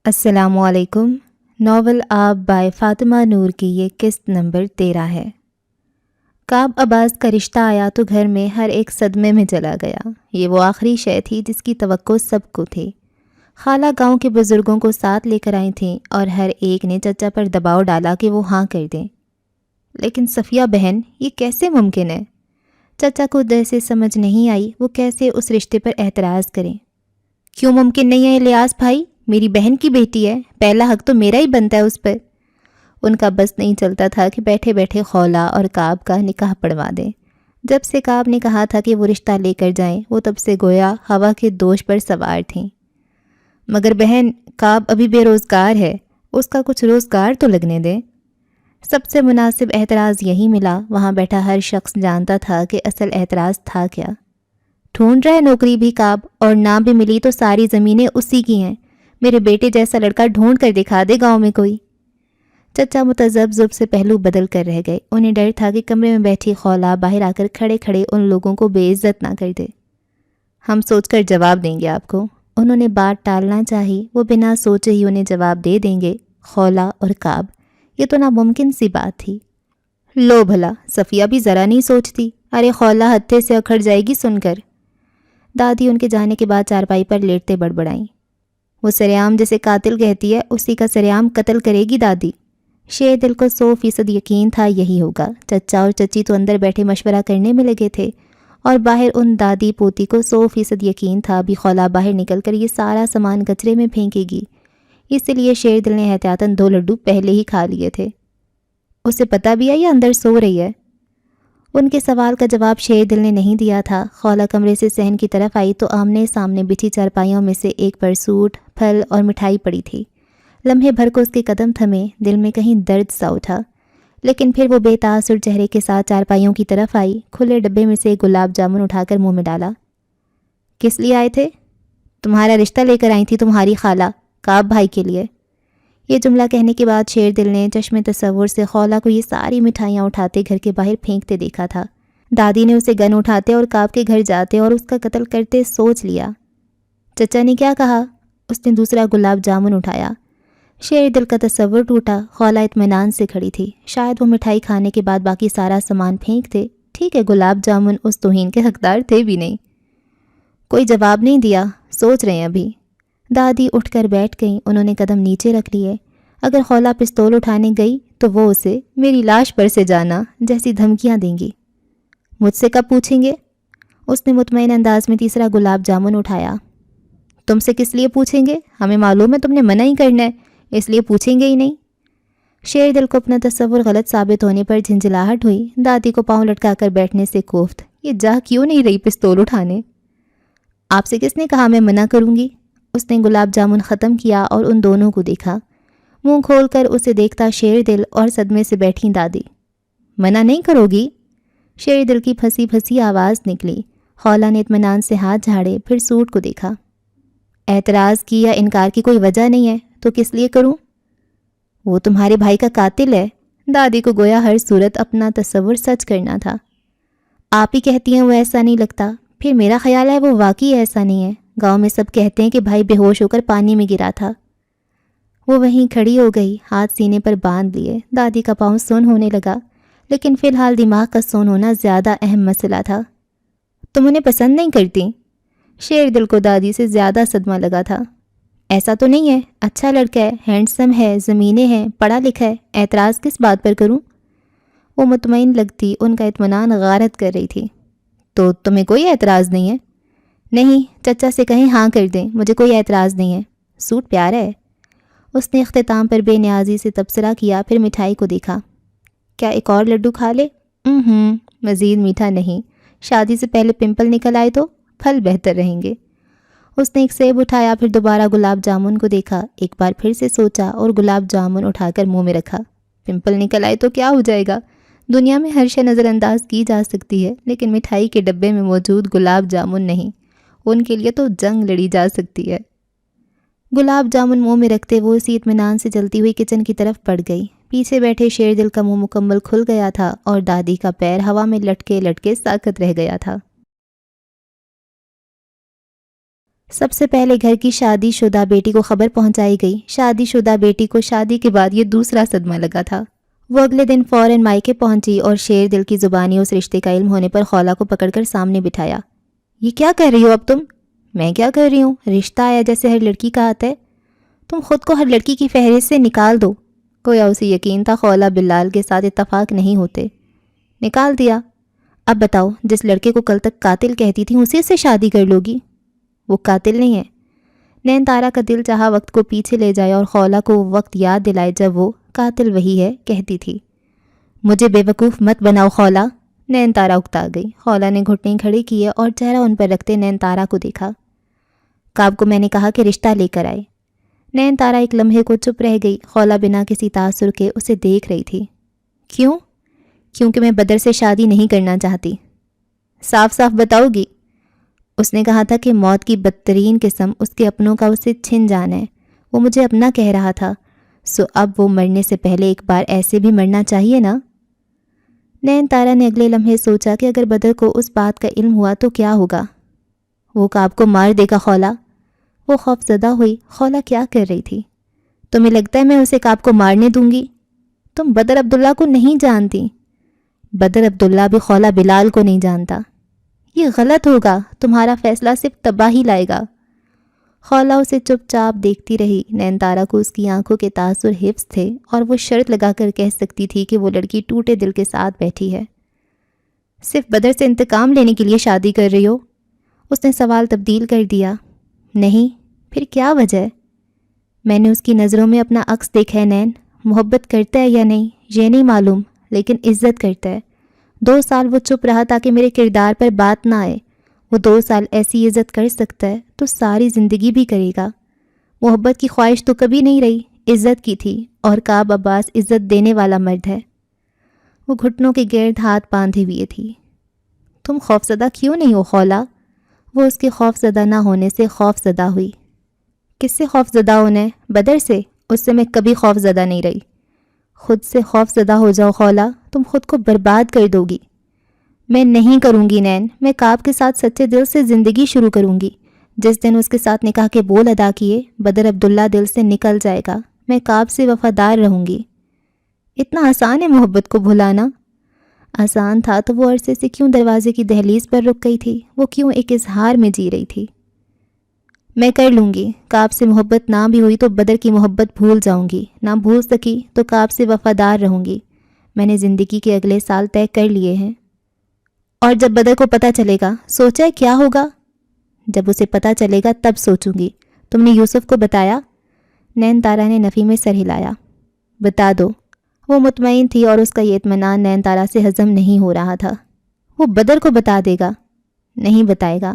السلام علیکم۔ ناول آپ بائے فاطمہ نور کی یہ قسط نمبر 13 ہے۔ کعب عباس کا رشتہ آیا تو گھر میں ہر ایک صدمے میں چلا گیا۔ یہ وہ آخری شے تھی جس کی توقع سب کو تھی۔ خالہ گاؤں کے بزرگوں کو ساتھ لے کر آئی تھیں اور ہر ایک نے چچا پر دباؤ ڈالا کہ وہ ہاں کر دیں، لیکن صفیہ بہن یہ کیسے ممکن ہے؟ چچا کو جیسے سمجھ نہیں آئی وہ کیسے اس رشتے پر اعتراض کریں۔ کیوں ممکن نہیں ہے الیاس بھائی؟ میری بہن کی بیٹی ہے، پہلا حق تو میرا ہی بنتا ہے اس پر۔ ان کا بس نہیں چلتا تھا کہ بیٹھے بیٹھے خولہ اور کعب کا نکاح پڑھوا دیں۔ جب سے کعب نے کہا تھا کہ وہ رشتہ لے کر جائیں، وہ تب سے گویا ہوا کے دوش پر سوار تھیں۔ مگر بہن، کعب ابھی بے روزگار ہے، اس کا کچھ روزگار تو لگنے دیں۔ سب سے مناسب اعتراض یہی ملا۔ وہاں بیٹھا ہر شخص جانتا تھا کہ اصل اعتراض تھا کیا۔ ڈھونڈ رہے نوکری بھی کعب، اور نہ بھی ملی تو ساری زمینیں اسی کی ہیں۔ میرے بیٹے جیسا لڑکا ڈھونڈ کر دکھا دے گاؤں میں کوئی۔ چچا متذبذب سے پہلو بدل کر رہ گئے۔ انہیں ڈر تھا کہ کمرے میں بیٹھی خولہ باہر آ کر کھڑے کھڑے ان لوگوں کو بے عزت نہ کر دے۔ ہم سوچ کر جواب دیں گے آپ کو۔ انہوں نے بات ٹالنا چاہی، وہ بنا سوچے ہی انہیں جواب دے دیں گے۔ خولہ اور کعب، یہ تو ناممکن سی بات تھی۔ لو بھلا، صفیہ بھی ذرا نہیں سوچتی۔ ارے خولہ ہتھے سے اکھڑ جائے گی سن کر۔ دادی ان کے جانے کے بعد چارپائی پر لیٹتے بڑبڑائیں۔ وہ سریعام جسے قاتل کہتی ہے، اسی کا سریعام قتل کرے گی دادی۔ شیر دل کو 100% یقین تھا یہی ہوگا۔ چچا اور چچی تو اندر بیٹھے مشورہ کرنے میں لگے تھے، اور باہر ان دادی پوتی کو 100% یقین تھا بھی خولہ باہر نکل کر یہ سارا سامان کچرے میں پھینکے گی۔ اس لیے شیر دل نے احتیاطاً 2 لڈو پہلے ہی کھا لیے تھے۔ اسے پتہ بھی ہے یہ اندر سو رہی ہے؟ ان کے سوال کا جواب شیر دل نے نہیں دیا تھا۔ خولہ کمرے سے صحن کی طرف آئی تو آمنے سامنے بچھی چارپائیوں میں سے ایک پر سوٹ، پھل اور مٹھائی پڑی تھی۔ لمحے بھر کو اس کے قدم تھمے، دل میں کہیں درد سا اٹھا، لیکن پھر وہ بے تاثر چہرے کے ساتھ چارپائیوں کی طرف آئی، کھلے ڈبے میں سے گلاب جامن اٹھا کر منہ میں ڈالا۔ کس لیے آئے تھے؟ تمہارا رشتہ لے کر آئی تھی تمہاری خالہ، کعب بھائی کے لیے۔ یہ جملہ کہنے کے بعد شیر دل نے چشم تصور سے خولہ کو یہ ساری مٹھائیاں اٹھاتے گھر کے باہر پھینکتے دیکھا تھا۔ دادی نے اسے گن اٹھاتے اور کعب کے گھر جاتے اور اس کا قتل کرتے سوچ لیا۔ چچا نے کیا کہا؟ اس نے دوسرا گلاب جامن اٹھایا۔ شیر دل کا تصور ٹوٹا۔ خولہ اطمینان سے کھڑی تھی، شاید وہ مٹھائی کھانے کے بعد باقی سارا سامان پھینک دے۔ ٹھیک ہے، گلاب جامن اس توہین کے حقدار تھے بھی نہیں۔ کوئی جواب نہیں دیا، سوچ رہے ہیں ابھی۔ دادی اٹھ کر بیٹھ گئیں، انہوں نے قدم نیچے رکھ لیے۔ اگر خولہ پستول اٹھانے گئی تو وہ اسے میری لاش پر سے جانا جیسی دھمکیاں دیں گی۔ مجھ سے کب پوچھیں گے؟ اس نے مطمئن انداز میں تیسرا گلاب جامن اٹھایا۔ تم سے کس لیے پوچھیں گے؟ ہمیں معلوم ہے تم نے منع ہی کرنا ہے، اس لیے پوچھیں گے ہی نہیں۔ شیر دل کو اپنا تصور غلط ثابت ہونے پر جھنجھلاہٹ ہوئی۔ دادی کو پاؤں لٹکا کر بیٹھنے سے کوفت، یہ جا کیوں نہیں رہی پستول اٹھانے؟ آپ سے کس نے کہا میں منع کروں گی؟ اس نے گلاب جامن ختم کیا اور ان دونوں کو دیکھا۔ منہ کھول کر اسے دیکھتا شیر دل اور صدمے سے بیٹھی دادی۔ منع نہیں کرو گی؟ شیر دل کی پھنسی پھنسی آواز نکلی۔ خولہ نے اطمینان سے ہاتھ جھاڑے، پھر سوٹ کو دیکھا۔ اعتراض کی یا انکار کی کوئی وجہ نہیں ہے تو کس لیے کروں؟ وہ تمہارے بھائی کا قاتل ہے۔ دادی کو گویا ہر صورت اپنا تصور سچ کرنا تھا۔ آپ ہی کہتی ہیں وہ ایسا نہیں لگتا، پھر میرا خیال ہے وہ واقعی ایسا نہیں ہے۔ گاؤں میں سب کہتے ہیں کہ بھائی بے ہوش ہو کر پانی میں گرا تھا۔ وہ وہیں کھڑی ہو گئی، ہاتھ سینے پر باندھ لیے۔ دادی کا پاؤں سن ہونے لگا، لیکن فی الحال دماغ کا سون ہونا زیادہ اہم مسئلہ تھا۔ تم انہیں پسند نہیں کرتی؟ شیر دل کو دادی سے زیادہ صدمہ لگا تھا۔ ایسا تو نہیں ہے، اچھا لڑکا ہے، ہینڈسم ہے، زمینیں ہیں، پڑھا لکھا ہے، اعتراض کس بات پر کروں؟ وہ مطمئن لگتی ان کا اطمینان غارت کر رہی تھی۔ تو تمہیں کوئی اعتراض نہیں ہے؟ نہیں، چچا سے کہیں ہاں کر دیں، مجھے کوئی اعتراض نہیں ہے، سوٹ پیارا ہے۔ اس نے اختتام پر بے نیازی سے تبصرہ کیا، پھر مٹھائی کو دیکھا۔ کیا ایک اور لڈو کھا لے؟ مزید میٹھا نہیں، شادی سے پہلے پمپل نکل آئے تو پھل بہتر رہیں گے۔ اس نے ایک سیب اٹھایا، پھر دوبارہ گلاب جامن کو دیکھا، ایک بار پھر سے سوچا اور گلاب جامن اٹھا کر منہ میں رکھا۔ پمپل نکل آئے تو کیا ہو جائے گا؟ دنیا میں ہر شے نظر انداز کی جا سکتی ہے، لیکن مٹھائی کے ڈبے میں موجود گلاب جامن نہیں، ان کے لیے تو جنگ لڑی جا سکتی ہے۔ گلاب جامن منہ میں رکھتے وہ اسی اطمینان سے چلتی ہوئی کچن کی طرف بڑھ گئی۔ پیچھے بیٹھے شیر دل کا منہ مکمل کھل گیا تھا اور دادی کا پیر ہوا میں لٹکے لٹکے ساکت رہ گیا تھا۔ سب سے پہلے گھر کی شادی شدہ بیٹی کو خبر پہنچائی گئی۔ شادی شدہ بیٹی کو شادی کے بعد یہ دوسرا صدمہ لگا تھا۔ وہ اگلے دن فوراً مائکے پہنچی اور شیر دل کی زبانی اس رشتے کا علم ہونے پر خولا کو پکڑ کر سامنے بٹھایا۔ یہ کیا کر رہی ہو اب تم؟ میں کیا کر رہی ہوں؟ رشتہ آیا جیسے ہر لڑکی کا آتا ہے۔ تم خود کو ہر لڑکی کی فہرست سے نکال دو۔ گویا اسے یقین تھا خولا بلال کے ساتھ اتفاق نہیں ہوتے۔ نکال دیا۔ اب بتاؤ، جس لڑکے کو کل تک قاتل کہتی تھی اسی سے شادی کر لو گی؟ وہ قاتل نہیں ہے۔ نین تارا کا دل چاہا وقت کو پیچھے لے جائے اور خولا کو وہ وقت یاد دلائے جب وہ قاتل وہی ہے کہتی تھی۔ مجھے بے وقوف مت بناؤ خولا۔ نین تارا اکتا گئی۔ خولا نے گھٹنے کھڑے کیے اور چہرہ ان پر رکھتے نین تارا کو دیکھا۔ کاب کو میں نے کہا کہ رشتہ لے کر آئے۔ نین تارا ایک لمحے کو چپ رہ گئی۔ خولا بنا کسی تاثر کے اسے دیکھ رہی تھی۔ کیوں؟ کیونکہ میں بدر سے شادی نہیں کرنا چاہتی۔ صاف صاف بتاؤ گی؟ اس نے کہا تھا کہ موت کی بدترین قسم اس کے اپنوں کا اسے چھن جانا ہے۔ وہ مجھے اپنا کہہ رہا تھا، سو اب وہ مرنے سے پہلے ایک بار ایسے بھی مرنا چاہیے نا؟ نین تارا نے اگلے لمحے سوچا کہ اگر بدر کو اس بات کا علم ہوا تو کیا ہوگا؟ وہ کاب کو مار دے گا خولا۔ وہ خوف زدہ ہوئی۔ خولا کیا کر رہی تھی؟ تمہیں لگتا ہے میں اسے کاب کو مارنے دوں گی؟ تم بدر عبداللہ کو نہیں جانتی۔ بدر عبداللہ بھی خولا بلال کو نہیں جانتا۔ یہ غلط ہوگا، تمہارا فیصلہ صرف تباہی لائے گا۔ خولا اسے چپ چاپ دیکھتی رہی۔ نین تارا کو اس کی آنکھوں کے تاثر حفظ تھے اور وہ شرط لگا کر کہہ سکتی تھی کہ وہ لڑکی ٹوٹے دل کے ساتھ بیٹھی ہے۔ صرف بدر سے انتقام لینے کے لیے شادی کر رہی ہو؟ اس نے سوال تبدیل کر دیا۔ نہیں، پھر کیا وجہ ہے؟ میں نے اس کی نظروں میں اپنا عکس دیکھا ہے نین۔ محبت کرتا ہے یا نہیں یہ نہیں معلوم، لیکن عزت کرتا ہے۔ 2 سال وہ چپ رہا تاکہ میرے کردار پر بات نہ آئے۔ وہ 2 سال ایسی عزت کر سکتا ہے تو ساری زندگی بھی کرے گا۔ محبت کی خواہش تو کبھی نہیں رہی، عزت کی تھی، اور کعب عباس عزت دینے والا مرد ہے۔ وہ گھٹنوں کے گرد ہاتھ باندھے ہوئے تھی۔ تم خوفزدہ کیوں نہیں ہو خولا؟ وہ اس کے خوفزدہ نہ ہونے سے خوفزدہ ہوئی۔ کس سے خوفزدہ ہونا ہے؟ بدر سے؟ اس سے میں کبھی خوفزدہ نہیں رہی۔ خود سے خوفزدہ ہو جاؤ خولا، تم خود کو برباد کر دو گی۔ میں نہیں کروں گی نین، میں کعب کے ساتھ سچے دل سے زندگی شروع کروں گی۔ جس دن اس کے ساتھ نکاح کے بول ادا کیے، بدر عبداللہ دل سے نکل جائے گا۔ میں کعب سے وفادار رہوں گی۔ اتنا آسان ہے محبت کو بھلانا؟ آسان تھا تو وہ عرصے سے کیوں دروازے کی دہلیز پر رک گئی تھی؟ وہ کیوں ایک اظہار میں جی رہی تھی؟ میں کر لوں گی۔ کعب سے محبت نہ بھی ہوئی تو بدر کی محبت بھول جاؤں گی، نہ بھول سکی تو کعب سے وفادار رہوں گی۔ میں نے زندگی کے اگلے سال طے کر لیے ہیں۔ اور جب بدر کو پتہ چلے گا، سوچا ہے کیا ہوگا؟ جب اسے پتہ چلے گا تب سوچوں گی۔ تم نے یوسف کو بتایا؟ نین تارا نے نفی میں سر ہلایا۔ بتا دو۔ وہ مطمئن تھی اور اس کا یہ اطمینان نین تارا سے ہضم نہیں ہو رہا تھا۔ وہ بدر کو بتا دے گا؟ نہیں بتائے گا۔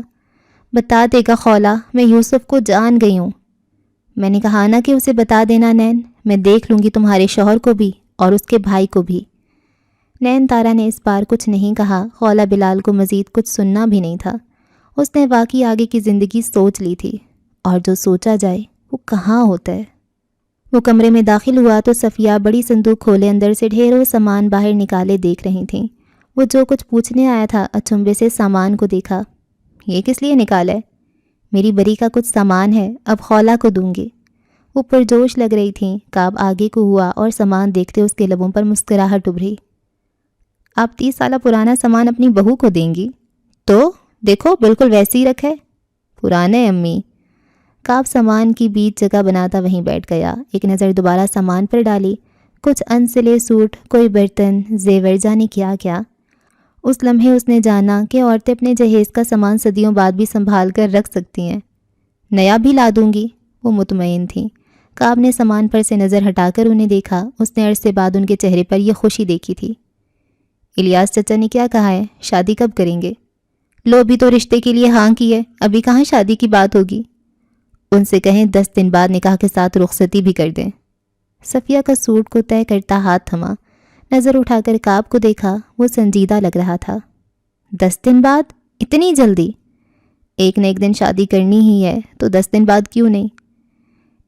بتا دے گا خولا، میں یوسف کو جان گئی ہوں۔ میں نے کہا نا کہ اسے بتا دینا نین، میں دیکھ لوں گی تمہارے شوہر کو بھی اور اس کے بھائی کو بھی۔ نین تارا نے اس بار کچھ نہیں کہا۔ خولا بلال کو مزید کچھ سننا بھی نہیں تھا۔ اس نے واقعی آگے کی زندگی سوچ لی تھی، اور جو سوچا جائے وہ کہاں ہوتا ہے۔ وہ کمرے میں داخل ہوا تو صفیہ بڑی صندوق کھولے اندر سے ڈھیروں سامان باہر نکالے دیکھ رہی تھیں۔ وہ جو کچھ پوچھنے آیا تھا اچنبے سے سامان کو دیکھا۔ یہ کس لیے نکالا ہے؟ میری بری کا کچھ سامان ہے، اب خولا کو دوں گی۔ وہ پرجوش لگ رہی تھیں۔ کعب آگے کو ہوا اور سامان دیکھتے اس کے لبوں پر مسکراہٹ ابھری۔ آپ 30 سالہ پرانا سامان اپنی بہو کو دیں گی؟ تو دیکھو بالکل ویسے ہی رکھا ہے۔ پرانا ہے امی۔ کعب سامان کی بیچ جگہ بناتا وہیں بیٹھ گیا۔ ایک نظر دوبارہ سامان پر ڈالی۔ کچھ انسلے سوٹ، کوئی برتن، زیور، جانے کیا کیا۔ اس لمحے اس نے جانا کہ عورتیں اپنے جہیز کا سامان صدیوں بعد بھی سنبھال کر رکھ سکتی ہیں۔ نیا بھی لا دوں گی، وہ مطمئن تھیں۔ کعب نے سامان پر سے نظر ہٹا کر انہیں دیکھا۔ اس نے عرصے بعد ان کے چہرے پر یہ خوشی دیکھی تھی۔ الیاس چچا نے کیا کہا ہے؟ شادی کب کریں گے؟ لو بھی تو رشتے کے لیے ہاں کی ہے، ابھی کہاں شادی کی بات ہوگی؟ ان سے کہیں 10 دن بعد نکاح کے ساتھ رخصتی بھی کر دیں۔ صفیہ کا سوٹ کو طے کرتا ہاتھ تھما۔ نظر اٹھا کر کعب کو دیکھا۔ وہ سنجیدہ لگ رہا تھا۔ 10 دن بعد؟ اتنی جلدی؟ ایک نہ ایک دن شادی کرنی ہی ہے تو 10 دن بعد کیوں نہیں؟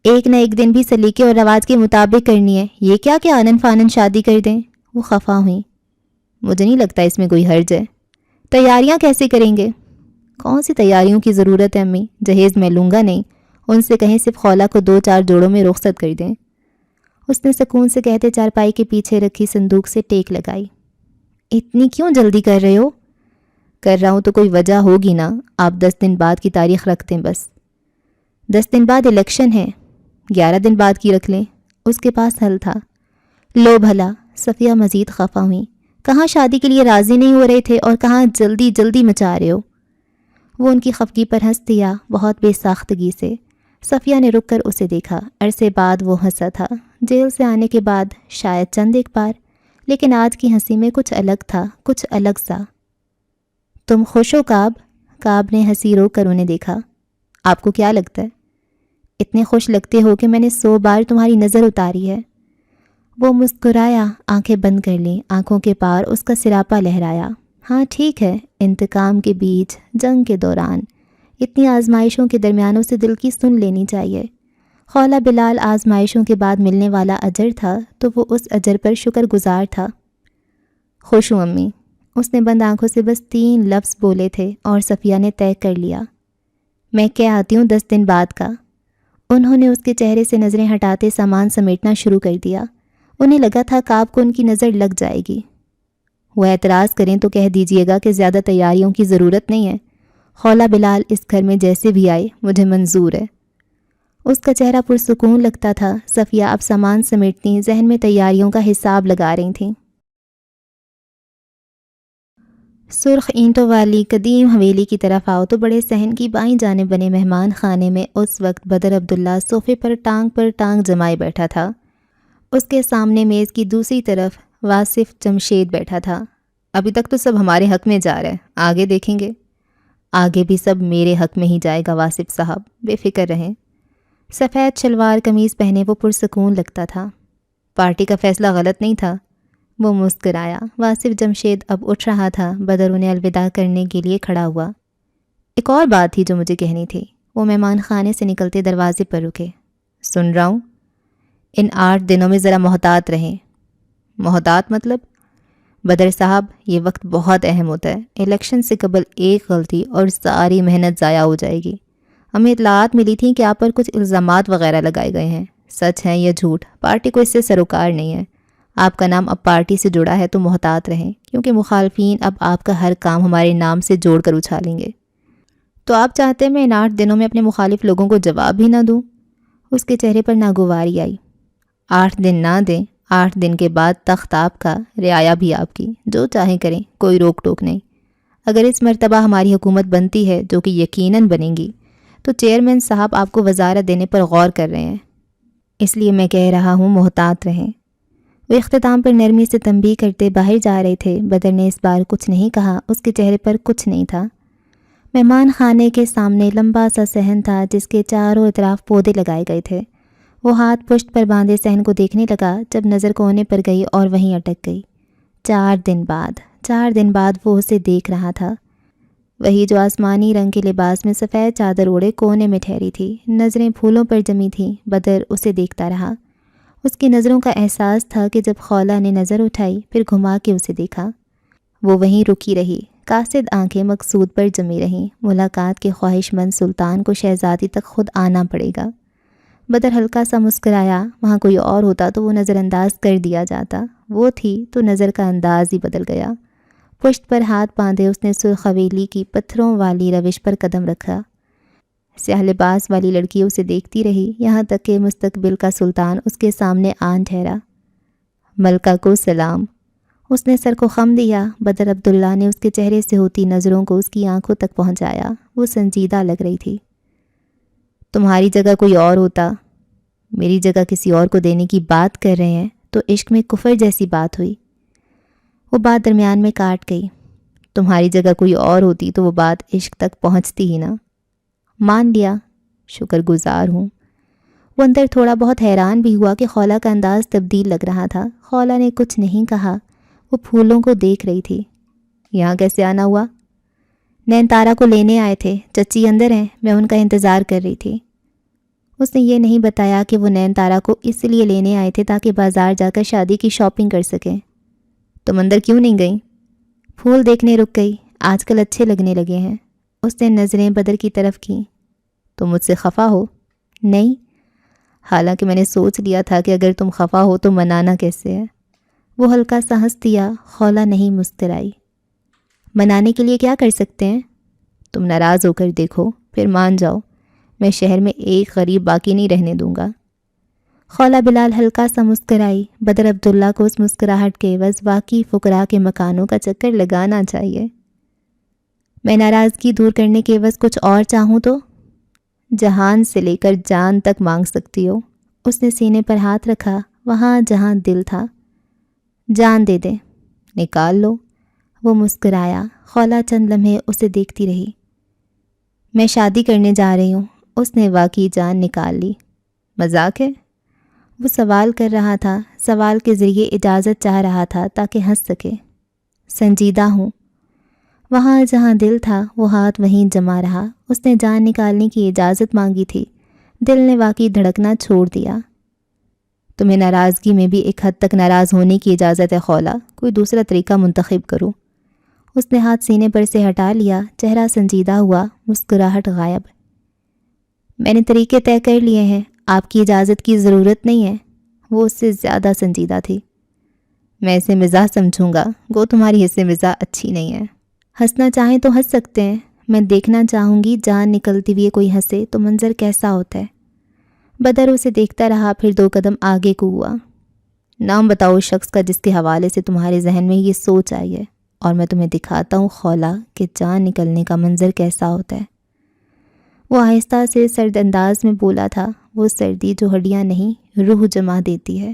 ایک نہ ایک دن بھی سلیقے اور رواج کے مطابق کرنی ہے، یہ کیا کہ آنن فانن شادی کر دیں؟ وہ خفا ہوئیں۔ مجھے نہیں لگتا اس میں کوئی حرج ہے۔ تیاریاں کیسے کریں گے؟ کون سی تیاریوں کی ضرورت ہے امی؟ جہیز میں لوں گا نہیں، ان سے کہیں صرف خولا کو 2-4 جوڑوں میں رخصت کر دیں۔ اس نے سکون سے کہتے چارپائی کے پیچھے رکھی صندوق سے ٹیک لگائی۔ اتنی کیوں جلدی کر رہے ہو؟ کر رہا ہوں تو کوئی وجہ ہوگی نا، آپ 10 دن بعد کی تاریخ رکھ دیں بس۔ 10 دن بعد الیکشن ہے، 11 دن بعد کی رکھ لیں، اس کے پاس حل تھا۔ لو بھلا، صفیہ مزید خفا ہوئی، کہاں شادی کے لیے راضی نہیں ہو رہے تھے اور کہاں جلدی جلدی مچا رہے ہو۔ وہ ان کی خفگی پر ہنس دیا، بہت بے ساختگی سے۔ صفیہ نے رک کر اسے دیکھا، عرصے بعد وہ ہنسا تھا، جیل سے آنے کے بعد شاید چند ایک بار، لیکن آج کی ہنسی میں کچھ الگ تھا، کچھ الگ سا۔ تم خوش ہو کعب؟ کعب نے ہنسی رو کر انہیں دیکھا۔ آپ کو کیا لگتا ہے؟ اتنے خوش لگتے ہو کہ میں نے 100 بار تمہاری نظر اتاری ہے۔ وہ مسکرایا، آنکھیں بند کر لیں، آنکھوں کے پار اس کا سراپا لہرایا۔ ہاں ٹھیک ہے، انتقام کے بیچ، جنگ کے دوران، اتنی آزمائشوں کے درمیانوں سے دل کی سن لینی چاہیے۔ خولا بلال آزمائشوں کے بعد ملنے والا اجر تھا تو وہ اس اجر پر شکر گزار تھا۔ خوش ہوں امی، اس نے بند آنکھوں سے بس 3 لفظ بولے تھے اور صفیہ نے طے کر لیا۔ میں کیا آتی ہوں 10 دن بعد کا۔ انہوں نے اس کے چہرے سے نظریں ہٹاتے سامان سمیٹنا شروع کر دیا۔ انہیں لگا تھا کعب کو ان کی نظر لگ جائے گی۔ وہ اعتراض کریں تو کہہ دیجئے گا کہ زیادہ تیاریوں کی ضرورت نہیں ہے، خولا بلال اس گھر میں جیسے بھی آئے مجھے منظور ہے۔ اس کا چہرہ پرسکون لگتا تھا۔ صفیہ اب سامان سمیٹتی ذہن میں تیاریوں کا حساب لگا رہی تھیں۔ سرخ اینٹوں والی قدیم حویلی کی طرف آؤ تو بڑے صحن کی بائیں جانب بنے مہمان خانے میں اس وقت بدر عبداللہ صوفے پر ٹانگ جمائے بیٹھا تھا۔ اس کے سامنے میز کی دوسری طرف واصف جمشید بیٹھا تھا۔ ابھی تک تو سب ہمارے حق میں جا رہا ہے، آگے دیکھیں گے۔ آگے بھی سب میرے حق میں ہی جائے گا واصف صاحب، بے فکر رہیں۔ سفید شلوار قمیض پہنے وہ پرسکون لگتا تھا۔ پارٹی کا فیصلہ غلط نہیں تھا۔ وہ مسکرایا۔ واصف جمشید اب اٹھ رہا تھا۔ بدر انہیں الوداع کرنے کے لیے کھڑا ہوا۔ ایک اور بات تھی جو مجھے کہنی تھی۔ وہ مہمان خانے سے نکلتے دروازے پر رکے۔ سن رہا ہوں۔ ان 8 دنوں میں ذرا محتاط رہیں۔ محتاط مطلب؟ بدر صاحب، یہ وقت بہت اہم ہوتا ہے۔ الیکشن سے قبل ایک غلطی اور ساری محنت ضائع ہو جائے گی۔ ہمیں اطلاعات ملی تھیں کہ آپ پر کچھ الزامات وغیرہ لگائے گئے ہیں، سچ ہے یا جھوٹ؟ پارٹی کو اس سے سروکار نہیں ہے۔ آپ کا نام اب پارٹی سے جڑا ہے تو محتاط رہیں، کیونکہ مخالفین اب آپ کا ہر کام ہمارے نام سے جوڑ کر اچھالیں گے۔ تو آپ چاہتے ہیں میں ان 8 دنوں میں اپنے مخالف لوگوں کو جواب بھی نہ دوں؟ اس کے چہرے پر ناگواری آئی۔ 8 دن نہ دیں، 8 دن کے بعد تخت آپ کا، رعایا بھی آپ کی، جو چاہیں کریں، کوئی روک ٹوک نہیں۔ اگر اس مرتبہ ہماری حکومت بنتی ہے، جو کہ یقیناً بنے گی، تو چیئرمین صاحب آپ کو وزارت دینے پر غور کر رہے ہیں۔ اس لیے میں کہہ رہا ہوں محتاط رہیں۔ وہ اختتام پر نرمی سے تنبیہ کرتے باہر جا رہے تھے۔ بدر نے اس بار کچھ نہیں کہا، اس کے چہرے پر کچھ نہیں تھا۔ مہمان خانے کے سامنے لمبا سا صحن تھا جس کے چاروں اطراف پودے لگائے گئے تھے۔ وہ ہاتھ پشت پر باندھے صحن کو دیکھنے لگا، جب نظر کونے پر گئی اور وہیں اٹک گئی۔ 4 دن بعد وہ اسے دیکھ رہا تھا۔ وہی جو آسمانی رنگ کے لباس میں سفید چادر اوڑے کونے میں ٹھہری تھی، نظریں پھولوں پر جمی تھیں۔ بدر اسے دیکھتا رہا۔ اس کی نظروں کا احساس تھا کہ جب خولا نے نظر اٹھائی پھر گھما کے اسے دیکھا۔ وہ وہیں رکی رہی، قاصد آنکھیں مقصود پر جمی رہیں۔ ملاقات کے خواہش مند سلطان کو شہزادی تک خود آنا پڑے گا۔ بدر ہلکا سا مسکرایا۔ وہاں کوئی اور ہوتا تو وہ نظر انداز کر دیا جاتا، وہ تھی تو نظر کا انداز ہی بدل گیا۔ پشت پر ہاتھ باندھے اس نے سرخ حویلی کی پتھروں والی روش پر قدم رکھا۔ سیاہ لباس والی لڑکی اسے دیکھتی رہی، یہاں تک کہ مستقبل کا سلطان اس کے سامنے آن ٹھہرا۔ ملکہ کو سلام۔ اس نے سر کو خم دیا۔ بدر عبداللہ نے اس کے چہرے سے ہوتی نظروں کو اس کی آنکھوں تک پہنچایا۔ وہ سنجیدہ لگ رہی تھی۔ تمہاری جگہ کوئی اور ہوتا، میری جگہ کسی اور کو دینے کی بات کر رہے ہیں تو عشق میں کفر جیسی بات ہوئی۔ وہ بات درمیان میں کاٹ گئی۔ تمہاری جگہ کوئی اور ہوتی تو وہ بات عشق تک پہنچتی ہی نہ۔ مان لیا، شکر گزار ہوں۔ وہ اندر تھوڑا بہت حیران بھی ہوا کہ خولا کا انداز تبدیل لگ رہا تھا۔ خولا نے کچھ نہیں کہا، وہ پھولوں کو دیکھ رہی تھی۔ یہاں کیسے آنا ہوا؟ نین تارا کو لینے آئے تھے، چچی اندر ہیں، میں ان کا انتظار کر رہی تھی۔ اس نے یہ نہیں بتایا کہ وہ نین تارا کو اس لیے لینے آئے تھے تاکہ بازار جا کر شادی کی شاپنگ کر سکیں۔ تم اندر کیوں نہیں گئیں؟ پھول دیکھنے رک گئی، آج کل اچھے لگنے لگے ہیں۔ اس نے نظریں بدر کی طرف کیں۔ تم مجھ سے خفا ہو؟ نہیں، حالانکہ میں نے سوچ لیا تھا کہ اگر تم خفا ہو تو منانا کیسے ہے۔ وہ ہلکا سا ہنس دیا۔ خولا نہیں مسکرائی۔ منانے کے لیے کیا کر سکتے ہیں؟ تم ناراض ہو کر دیکھو، پھر مان جاؤ۔ میں شہر میں ایک غریب باقی نہیں رہنے دوں گا۔ خولا بلال ہلکا سا مسکرائی۔ بدر عبداللہ کو اس مسکراہٹ کے عوض واقعی فقراء کے مکانوں کا چکر لگانا چاہیے۔ میں ناراضگی دور کرنے کے عوض کچھ اور چاہوں تو؟ جہان سے لے کر جان تک مانگ سکتی ہو۔ اس نے سینے پر ہاتھ رکھا، وہاں جہاں دل تھا۔ جان دے دے، نکال لو۔ وہ مسکرایا۔ خولا چند لمحے اسے دیکھتی رہی۔ میں شادی کرنے جا رہی ہوں۔ اس نے واقعی جان نکال لی۔ مذاق ہے؟ وہ سوال کر رہا تھا، سوال کے ذریعے اجازت چاہ رہا تھا تاکہ ہنس سکے۔ سنجیدہ ہوں۔ وہاں جہاں دل تھا وہ ہاتھ وہیں جمع رہا۔ اس نے جان نکالنے کی اجازت مانگی تھی۔ دل نے واقعی دھڑکنا چھوڑ دیا۔ تمہیں ناراضگی میں بھی ایک حد تک ناراض ہونے کی اجازت ہے خولا، کوئی دوسرا طریقہ منتخب کرو۔ اس نے ہاتھ سینے پر سے ہٹا لیا، چہرہ سنجیدہ ہوا، مسکراہٹ غائب۔ میں نے طریقے طے کر لیے ہیں، آپ کی اجازت کی ضرورت نہیں ہے۔ وہ اس سے زیادہ سنجیدہ تھی۔ میں اسے مزاح سمجھوں گا، گو تمہاری حصے مزاح اچھی نہیں ہے۔ ہنسنا چاہیں تو ہنس سکتے ہیں، میں دیکھنا چاہوں گی جان نکلتی ہوئی کوئی ہنسے تو منظر کیسا ہوتا ہے۔ بدر اسے دیکھتا رہا، پھر 2 قدم آگے کو ہوا۔ نام بتاؤ اس شخص کا جس کے حوالے سے تمہارے ذہن میں یہ سوچ آئی ہے، اور میں تمہیں دکھاتا ہوں خولا کہ جان نکلنے کا منظر کیسا ہوتا ہے۔ وہ آہستہ سے سرد انداز میں بولا تھا، وہ سردی جو ہڈیاں نہیں روح جما دیتی ہے۔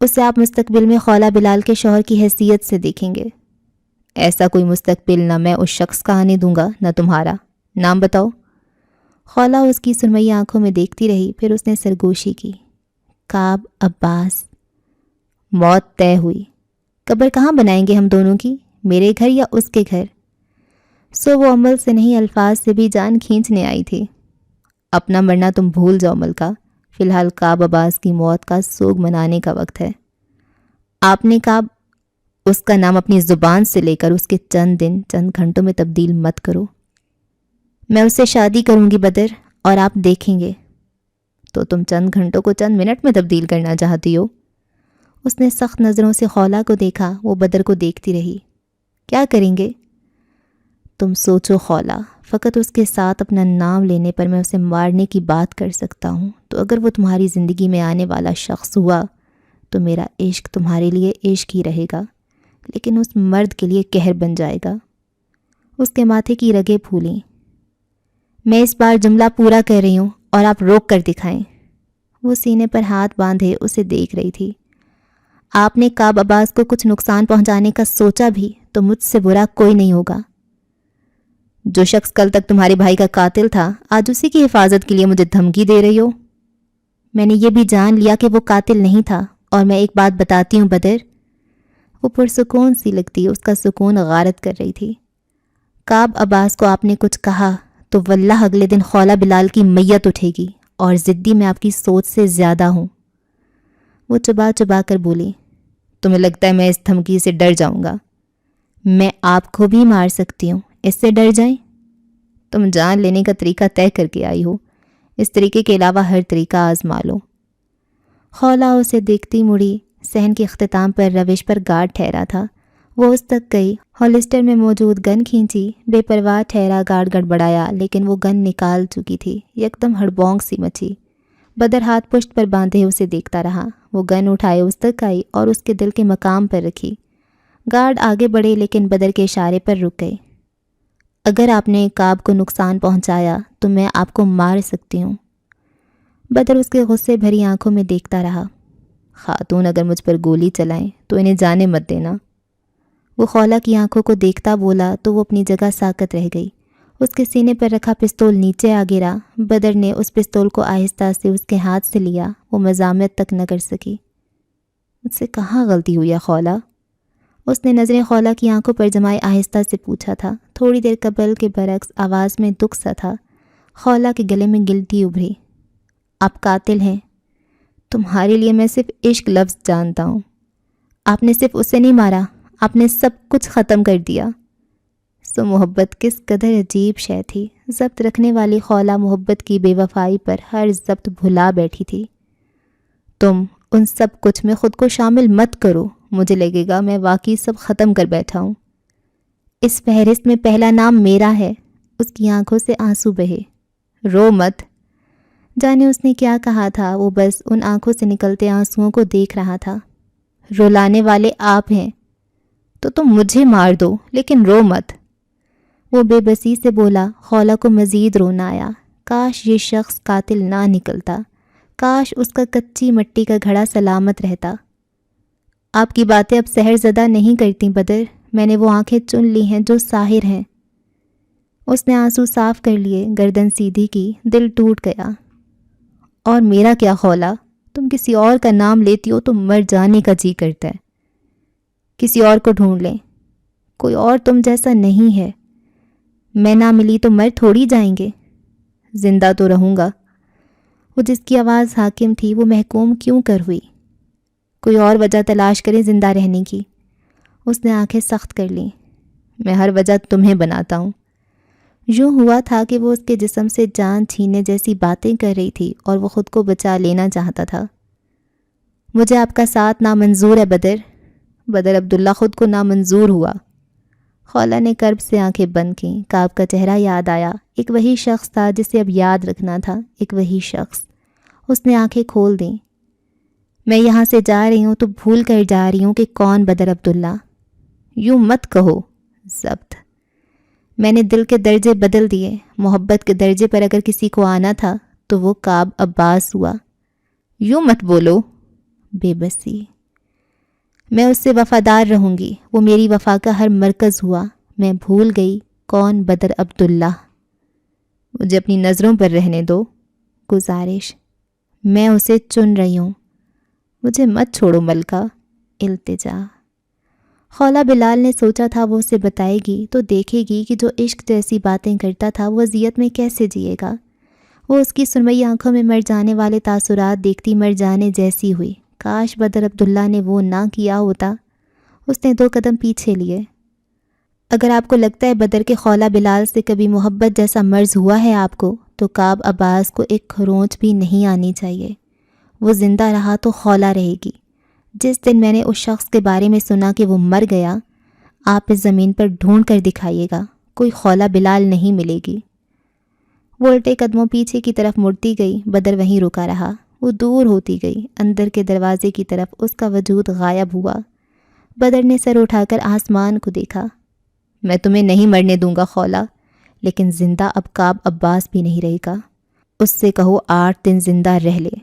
اسے آپ مستقبل میں خولا بلال کے شوہر کی حیثیت سے دیکھیں گے۔ ایسا کوئی مستقبل نہ میں اس شخص کا آنے دوں گا نہ تمہارا۔ نام بتاؤ۔ خولا اس کی سرمئی آنکھوں میں دیکھتی رہی، پھر اس نے سرگوشی کی۔ کعب عباس۔ موت طے ہوئی۔ قبر کہاں بنائیں گے ہم دونوں کی، میرے گھر یا اس کے گھر؟ سو وہ عمل سے نہیں الفاظ سے بھی جان کھینچنے آئی تھی۔ اپنا مرنا تم بھول جاؤ ملکہ، فی الحال کعب عباس کی موت کا سوگ منانے کا وقت ہے۔ آپ نے کعب، اس کا نام اپنی زبان سے لے کر اس کے چند دن چند گھنٹوں میں تبدیل مت کرو۔ میں اس سے شادی کروں گی بدر، اور آپ دیکھیں گے۔ تو تم چند گھنٹوں کو چند منٹ میں تبدیل کرنا چاہتی ہو؟ اس نے سخت نظروں سے خولا کو دیکھا، وہ بدر کو دیکھتی رہی۔ کیا کریں گے؟ تم سوچو خولا، فقط اس کے ساتھ اپنا نام لینے پر میں اسے مارنے کی بات کر سکتا ہوں، تو اگر وہ تمہاری زندگی میں آنے والا شخص ہوا تو میرا عشق تمہارے لیے عشق ہی رہے گا، لیکن اس مرد کے لیے قہر بن جائے گا۔ اس کے ماتھے کی رگیں پھولیں۔ میں اس بار جملہ پورا کر رہی ہوں اور آپ روک کر دکھائیں۔ وہ سینے پر ہاتھ باندھے اسے دیکھ رہی تھی۔ آپ نے کعب عباس کو کچھ نقصان پہنچانے کا سوچا بھی تو مجھ سے برا کوئی نہیں ہوگا۔ جو شخص کل تک تمہارے بھائی کا قاتل تھا، آج اسی کی حفاظت کے لیے مجھے دھمکی دے رہی ہو؟ میں نے یہ بھی جان لیا کہ وہ قاتل نہیں تھا، اور میں ایک بات بتاتی ہوں بدر۔ وہ پرسکون سی لگتی، اس کا سکون غارت کر رہی تھی۔ کعب عباس کو آپ نے کچھ کہا تو واللہ اگلے دن خولا بلال کی میت اٹھے گی، اور ضدی میں آپ کی سوچ سے زیادہ ہوں۔ وہ چبا چبا کر بولی، تمہیں لگتا ہے میں اس دھمکی سے ڈر جاؤں گا؟ میں آپ کو بھی مار سکتی ہوں، اس سے ڈر جائیں؟ تم جان لینے کا طریقہ طے کر کے آئی ہو، اس طریقے کے علاوہ ہر طریقہ آزما لو۔ خولا اسے دیکھتی مڑی۔ صحن کے اختتام پر روش پر گارڈ ٹھہرا تھا۔ وہ اس تک گئی، ہولسٹر میں موجود گن کھینچی، بے پرواہ ٹھہرا گارڈ گڑبڑایا، لیکن وہ گن نکال چکی تھی۔ یکدم ہڑبونک سی مچی۔ بدر ہاتھ پشت پر باندھے اسے دیکھتا رہا۔ وہ گن اٹھائے اس تک آئی اور اس کے دل کے مقام پر رکھی۔ گارڈ آگے بڑھے لیکن بدر کے اشارے پر رک گئے۔ اگر آپ نے کعب کو نقصان پہنچایا تو میں آپ کو مار سکتی ہوں۔ بدر اس کے غصے بھری آنکھوں میں دیکھتا رہا۔ خاتون اگر مجھ پر گولی چلائیں تو انہیں جانے مت دینا۔ وہ خولا کی آنکھوں کو دیکھتا بولا تو وہ اپنی جگہ ساکت رہ گئی۔ اس کے سینے پر رکھا پستول نیچے آ گرا۔ بدر نے اس پستول کو آہستہ سے اس کے ہاتھ سے لیا۔ وہ مزاحمت تک نہ کر سکی۔ مجھ سے کہاں غلطی ہوئی ہے خولا؟ اس نے نظریں خولا کی آنکھوں پر جمائے آہستہ سے پوچھا تھا۔ تھوڑی دیر قبل کے برعکس آواز میں دکھ سا تھا۔ خولا کے گلے میں گلٹی ابھری۔ آپ قاتل ہیں۔ تمہارے لیے میں صرف عشق لفظ جانتا ہوں۔ آپ نے صرف اسے نہیں مارا، آپ نے سب کچھ ختم کر دیا۔ سو محبت کس قدر عجیب شے تھی۔ ضبط رکھنے والی خولا محبت کی بے وفائی پر ہر ضبط بھلا بیٹھی تھی۔ تم ان سب کچھ میں خود کو شامل مت کرو، مجھے لگے گا میں واقعی سب ختم کر بیٹھا ہوں۔ اس فہرست میں پہلا نام میرا ہے۔ اس کی آنکھوں سے آنسو بہے۔ رو مت۔ جانے اس نے کیا کہا تھا، وہ بس ان آنکھوں سے نکلتے آنسوؤں کو دیکھ رہا تھا۔ رلانے والے آپ ہیں تو تم مجھے مار دو، لیکن رو مت، وہ بے بسی سے بولا۔ خولا کو مزید رونا آیا۔ کاش یہ شخص قاتل نہ نکلتا، کاش اس کا کچی مٹی کا گھڑا سلامت رہتا۔ آپ کی باتیں اب سحر زدہ نہیں کرتی بدر، میں نے وہ آنکھیں چن لی ہیں جو ساحر ہیں۔ اس نے آنسو صاف کر لیے، گردن سیدھی کی، دل ٹوٹ گیا۔ اور میرا کیا خولا، تم کسی اور کا نام لیتی ہو تو مر جانے کا جی کرتا ہے۔ کسی اور کو ڈھونڈ لیں، کوئی اور تم جیسا نہیں ہے۔ میں نہ ملی تو مر تھوڑی جائیں گے، زندہ تو رہوں گا۔ وہ جس کی آواز حاکم تھی وہ محکوم کیوں کر ہوئی؟ کوئی اور وجہ تلاش کریں زندہ رہنے کی۔ اس نے آنکھیں سخت کر لیں۔ میں ہر وجہ تمہیں بناتا ہوں۔ یوں ہوا تھا کہ وہ اس کے جسم سے جان چھیننے جیسی باتیں کر رہی تھی اور وہ خود کو بچا لینا چاہتا تھا۔ مجھے آپ کا ساتھ نامنظور ہے بدر۔ بدر عبداللہ خود کو نامنظور ہوا۔ خولا نے کرب سے آنکھیں بند کیں۔ کعب کا چہرہ یاد آیا۔ ایک وہی شخص تھا جسے اب یاد رکھنا تھا، ایک وہی شخص۔ اس نے آنکھیں کھول دیں۔ میں یہاں سے جا رہی ہوں تو بھول کر جا رہی ہوں کہ کون بدر عبداللہ۔ یوں مت کہو، ضبط۔ میں نے دل کے درجے بدل دیے۔ محبت کے درجے پر اگر کسی کو آنا تھا تو وہ کعب عباس ہوا۔ یوں مت بولو، بے بسی۔ میں اس سے وفادار رہوں گی، وہ میری وفا کا ہر مرکز ہوا۔ میں بھول گئی کون بدر عبداللہ۔ مجھے اپنی نظروں پر رہنے دو، گزارش۔ میں اسے چن رہی ہوں، مجھے مت چھوڑو ملکہ، التجا۔ خولا بلال نے سوچا تھا وہ اسے بتائے گی تو دیکھے گی کہ جو عشق جیسی باتیں کرتا تھا وہ اذیت میں کیسے جیے گا۔ وہ اس کی سرمئی آنکھوں میں مر جانے والے تاثرات دیکھتی مر جانے جیسی ہوئی۔ کاش بدر عبداللہ نے وہ نہ کیا ہوتا۔ اس نے 2 قدم پیچھے لیے۔ اگر آپ کو لگتا ہے بدر کے خولا بلال سے کبھی محبت جیسا مرض ہوا ہے آپ کو، تو کعب عباس کو ایک کھرونچ بھی نہیں آنی چاہیے۔ وہ زندہ رہا تو خولا رہے گی۔ جس دن میں نے اس شخص کے بارے میں سنا کہ وہ مر گیا، آپ اس زمین پر ڈھونڈ کر دکھائیے گا، کوئی خولا بلال نہیں ملے گی۔ وہ الٹے قدموں پیچھے کی طرف مڑتی گئی۔ بدر وہیں رکا رہا۔ وہ دور ہوتی گئی، اندر کے دروازے کی طرف اس کا وجود غائب ہوا۔ بدر نے سر اٹھا کر آسمان کو دیکھا۔ میں تمہیں نہیں مرنے دوں گا خولا، لیکن زندہ اب کعب عباس بھی نہیں رہے گا۔ اس سے کہو 8 دن زندہ رہ لے۔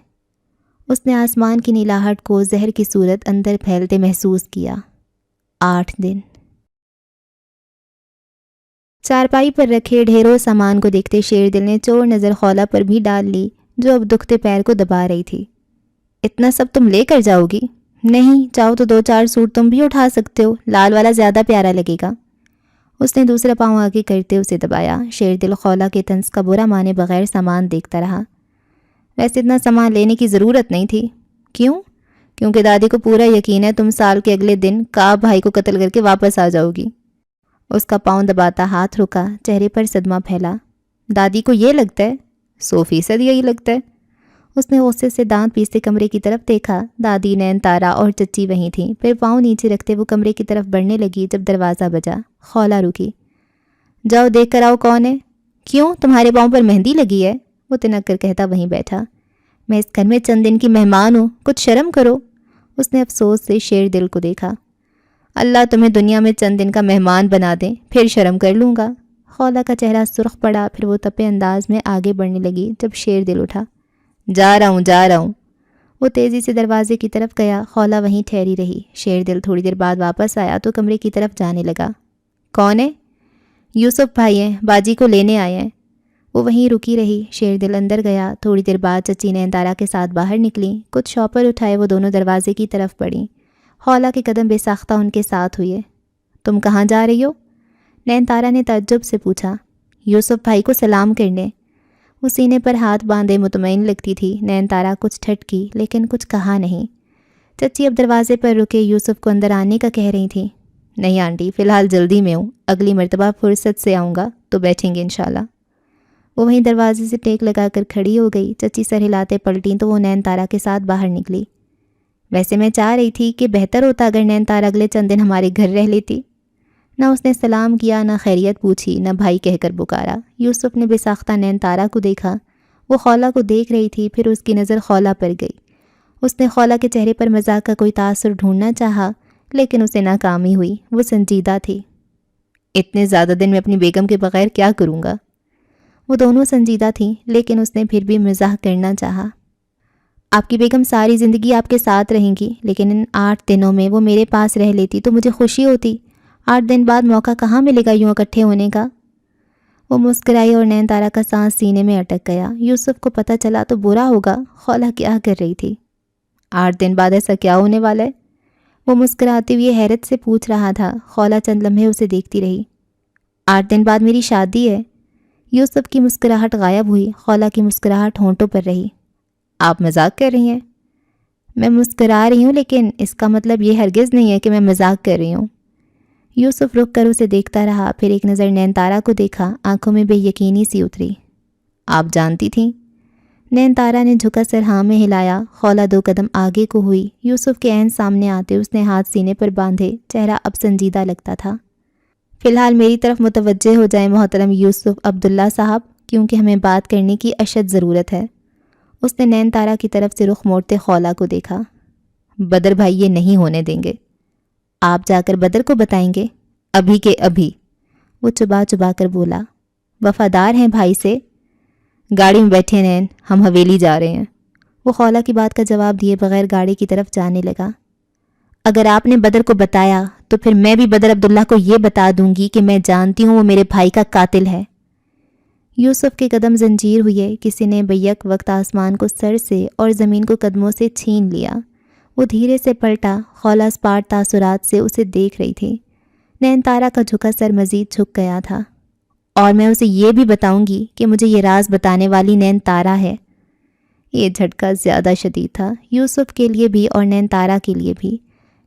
اس نے آسمان کی نیلاہٹ کو زہر کی صورت اندر پھیلتے محسوس کیا۔ 8 دن۔ چارپائی پر رکھے ڈھیروں سامان کو دیکھتے شیر دل نے چور نظر خولا پر بھی ڈال لی، جو اب دکھتے پیر کو دبا رہی تھی۔ اتنا سب تم لے کر جاؤ گی؟ نہیں، چاہو تو 2-4 سوٹ تم بھی اٹھا سکتے ہو، لال والا زیادہ پیارا لگے گا۔ اس نے دوسرا پاؤں آگے کرتے اسے دبایا۔ شیر دل خولا کے طنز کا برا مانے بغیر سامان دیکھتا رہا۔ ویسے اتنا سامان لینے کی ضرورت نہیں تھی۔ کیوں؟ کیونکہ دادی کو پورا یقین ہے تم سال کے اگلے دن کعب بھائی کو قتل کر کے واپس آ جاؤ گی۔ اس کا پاؤں دباتا ہاتھ رکا، چہرے پر صدمہ پھیلا۔ دادی کو یہ لگتا ہے؟ 100% یہی لگتا ہے۔ اس نے غصے سے دانت پیستے کمرے کی طرف دیکھا۔ دادی، نین تارا اور چچی وہیں تھیں۔ پھر پاؤں نیچے رکھتے وہ کمرے کی طرف بڑھنے لگی جب دروازہ بجا۔ خولا رکی۔ جاؤ دیکھ کر آؤ کون ہے۔ کیوں، تمہارے پاؤں پر مہندی لگی ہے؟ وہ تنک کر کہتا وہیں بیٹھا۔ میں اس گھر میں چند دن کی مہمان ہوں، کچھ شرم کرو۔ اس نے افسوس سے شیر دل کو دیکھا۔ اللہ تمہیں دنیا میں چند دن کا مہمان بنا دیں، پھر شرم کر لوں گا۔ خولا کا چہرہ سرخ پڑا، پھر وہ تپے انداز میں آگے بڑھنے لگی جب شیر دل اٹھا۔ جا رہا ہوں۔ وہ تیزی سے دروازے کی طرف گیا۔ خولا وہیں ٹھہری رہی۔ شیر دل تھوڑی دیر بعد واپس آیا تو کمرے کی طرف جانے لگا۔ کون ہے؟ یوسف بھائی ہیں، باجی کو لینے آئے ہیں۔ وہ وہیں رکی رہی۔ شیر دل اندر گیا۔ تھوڑی دیر بعد چچی نین تارا کے ساتھ باہر نکلی۔ کچھ شاپر اٹھائے وہ دونوں دروازے کی طرف بڑھیں۔ خولا کے قدم بے ساختہ ان کے ساتھ ہوئے۔ تم کہاں جا رہی ہو؟ نین تارا نے تعجب سے پوچھا۔ یوسف بھائی کو سلام کرنے۔ وہ سینے پر ہاتھ باندھے مطمئن لگتی تھی۔ نین تارا کچھ ٹھٹکی لیکن کچھ کہا نہیں۔ چچی اب دروازے پر رکے یوسف کو اندر آنے کا کہہ رہی تھیں۔ نہیں آنٹی، فی الحال جلدی میں ہوں، اگلی مرتبہ فرصت سے آؤں گا تو بیٹھیں گے انشاءاللہ۔ وہ وہیں دروازے سے ٹیک لگا کر کھڑی ہو گئی۔ چچی سر ہلاتے پلٹیں تو وہ نین تارا کے ساتھ باہر نکلی۔ ویسے میں چاہ رہی تھی کہ بہتر ہوتا اگر نین تارا اگلے چند دن ہمارے گھر رہ لیتی۔ نہ اس نے سلام کیا، نہ خیریت پوچھی، نہ بھائی کہہ کر پکارا۔ یوسف نے بے ساختہ نین تارا کو دیکھا۔ وہ خولہ کو دیکھ رہی تھی، پھر اس کی نظر خولہ پر گئی۔ اس نے خولہ کے چہرے پر مزاح کا کوئی تاثر ڈھونڈنا چاہا، لیکن اسے ناکامی ہوئی۔ وہ سنجیدہ تھی۔ اتنے زیادہ دن میں اپنی بیگم کے بغیر کیا کروں گا؟ وہ دونوں سنجیدہ تھیں، لیکن اس نے پھر بھی مزاح کرنا چاہا۔ آپ کی بیگم ساری زندگی آپ کے ساتھ رہیں گی، لیکن ان 8 دنوں میں وہ میرے پاس رہ لیتی تو مجھے خوشی ہوتی۔ 8 دن بعد موقع کہاں ملے گا یوں اکٹھے ہونے کا؟ وہ مسکرائی اور نین تارا کا سانس سینے میں اٹک گیا۔ یوسف کو پتہ چلا تو برا ہوگا، خولہ کیا کر رہی تھی؟ 8 دن بعد ایسا کیا ہونے والا ہے؟ وہ مسکراتے ہوئے حیرت سے پوچھ رہا تھا۔ خولہ چند لمحے اسے دیکھتی رہی۔ 8 دن بعد میری شادی ہے۔ یوسف کی مسکراہٹ غائب ہوئی، خولہ کی مسکراہٹ ہونٹوں پر رہی۔ آپ مذاق کر رہی ہیں؟ میں مسکرا رہی ہوں، لیکن اس کا مطلب یہ ہرگز نہیں ہے کہ میں مذاق کر رہی ہوں۔ یوسف رک کر اسے دیکھتا رہا، پھر ایک نظر نین تارا کو دیکھا، آنکھوں میں بے یقینی سی اتری۔ آپ جانتی تھیں؟ نین تارا نے جھکا سر ہاں میں ہلایا۔ خولہ 2 قدم آگے کو ہوئی۔ یوسف کے عین سامنے آتے اس نے ہاتھ سینے پر باندھے، چہرہ اب سنجیدہ لگتا تھا۔ فی الحال میری طرف متوجہ ہو جائیں محترم یوسف عبداللہ صاحب، کیونکہ ہمیں بات کرنے کی اشد ضرورت ہے۔ اس نے نین تارا کی طرف سے رخ موڑتے خولہ کو دیکھا۔ بدر بھائی یہ نہیں ہونے دیں گے۔ آپ جا کر بدر کو بتائیں گے؟ ابھی کے ابھی، وہ چبا چبا کر بولا۔ وفادار ہیں بھائی سے؟ گاڑی میں بیٹھے نین، ہم حویلی جا رہے ہیں۔ وہ خولہ کی بات کا جواب دیے بغیر گاڑی کی طرف جانے لگا۔ اگر آپ نے بدر کو بتایا تو پھر میں بھی بدر عبداللہ کو یہ بتا دوں گی کہ میں جانتی ہوں وہ میرے بھائی کا قاتل ہے۔ یوسف کے قدم زنجیر ہوئے، کسی نے بیک وقت آسمان کو سر سے اور زمین کو قدموں سے چھین لیا۔ وہ دھیرے سے پلٹا، خولہ اسپاٹ تاثرات سے اسے دیکھ رہی تھی۔ نین تارا کا جھکا سر مزید جھک گیا تھا۔ اور میں اسے یہ بھی بتاؤں گی کہ مجھے یہ راز بتانے والی نین تارا ہے۔ یہ جھٹکا زیادہ شدید تھا، یوسف کے لیے بھی اور نین تارا کے لیے بھی۔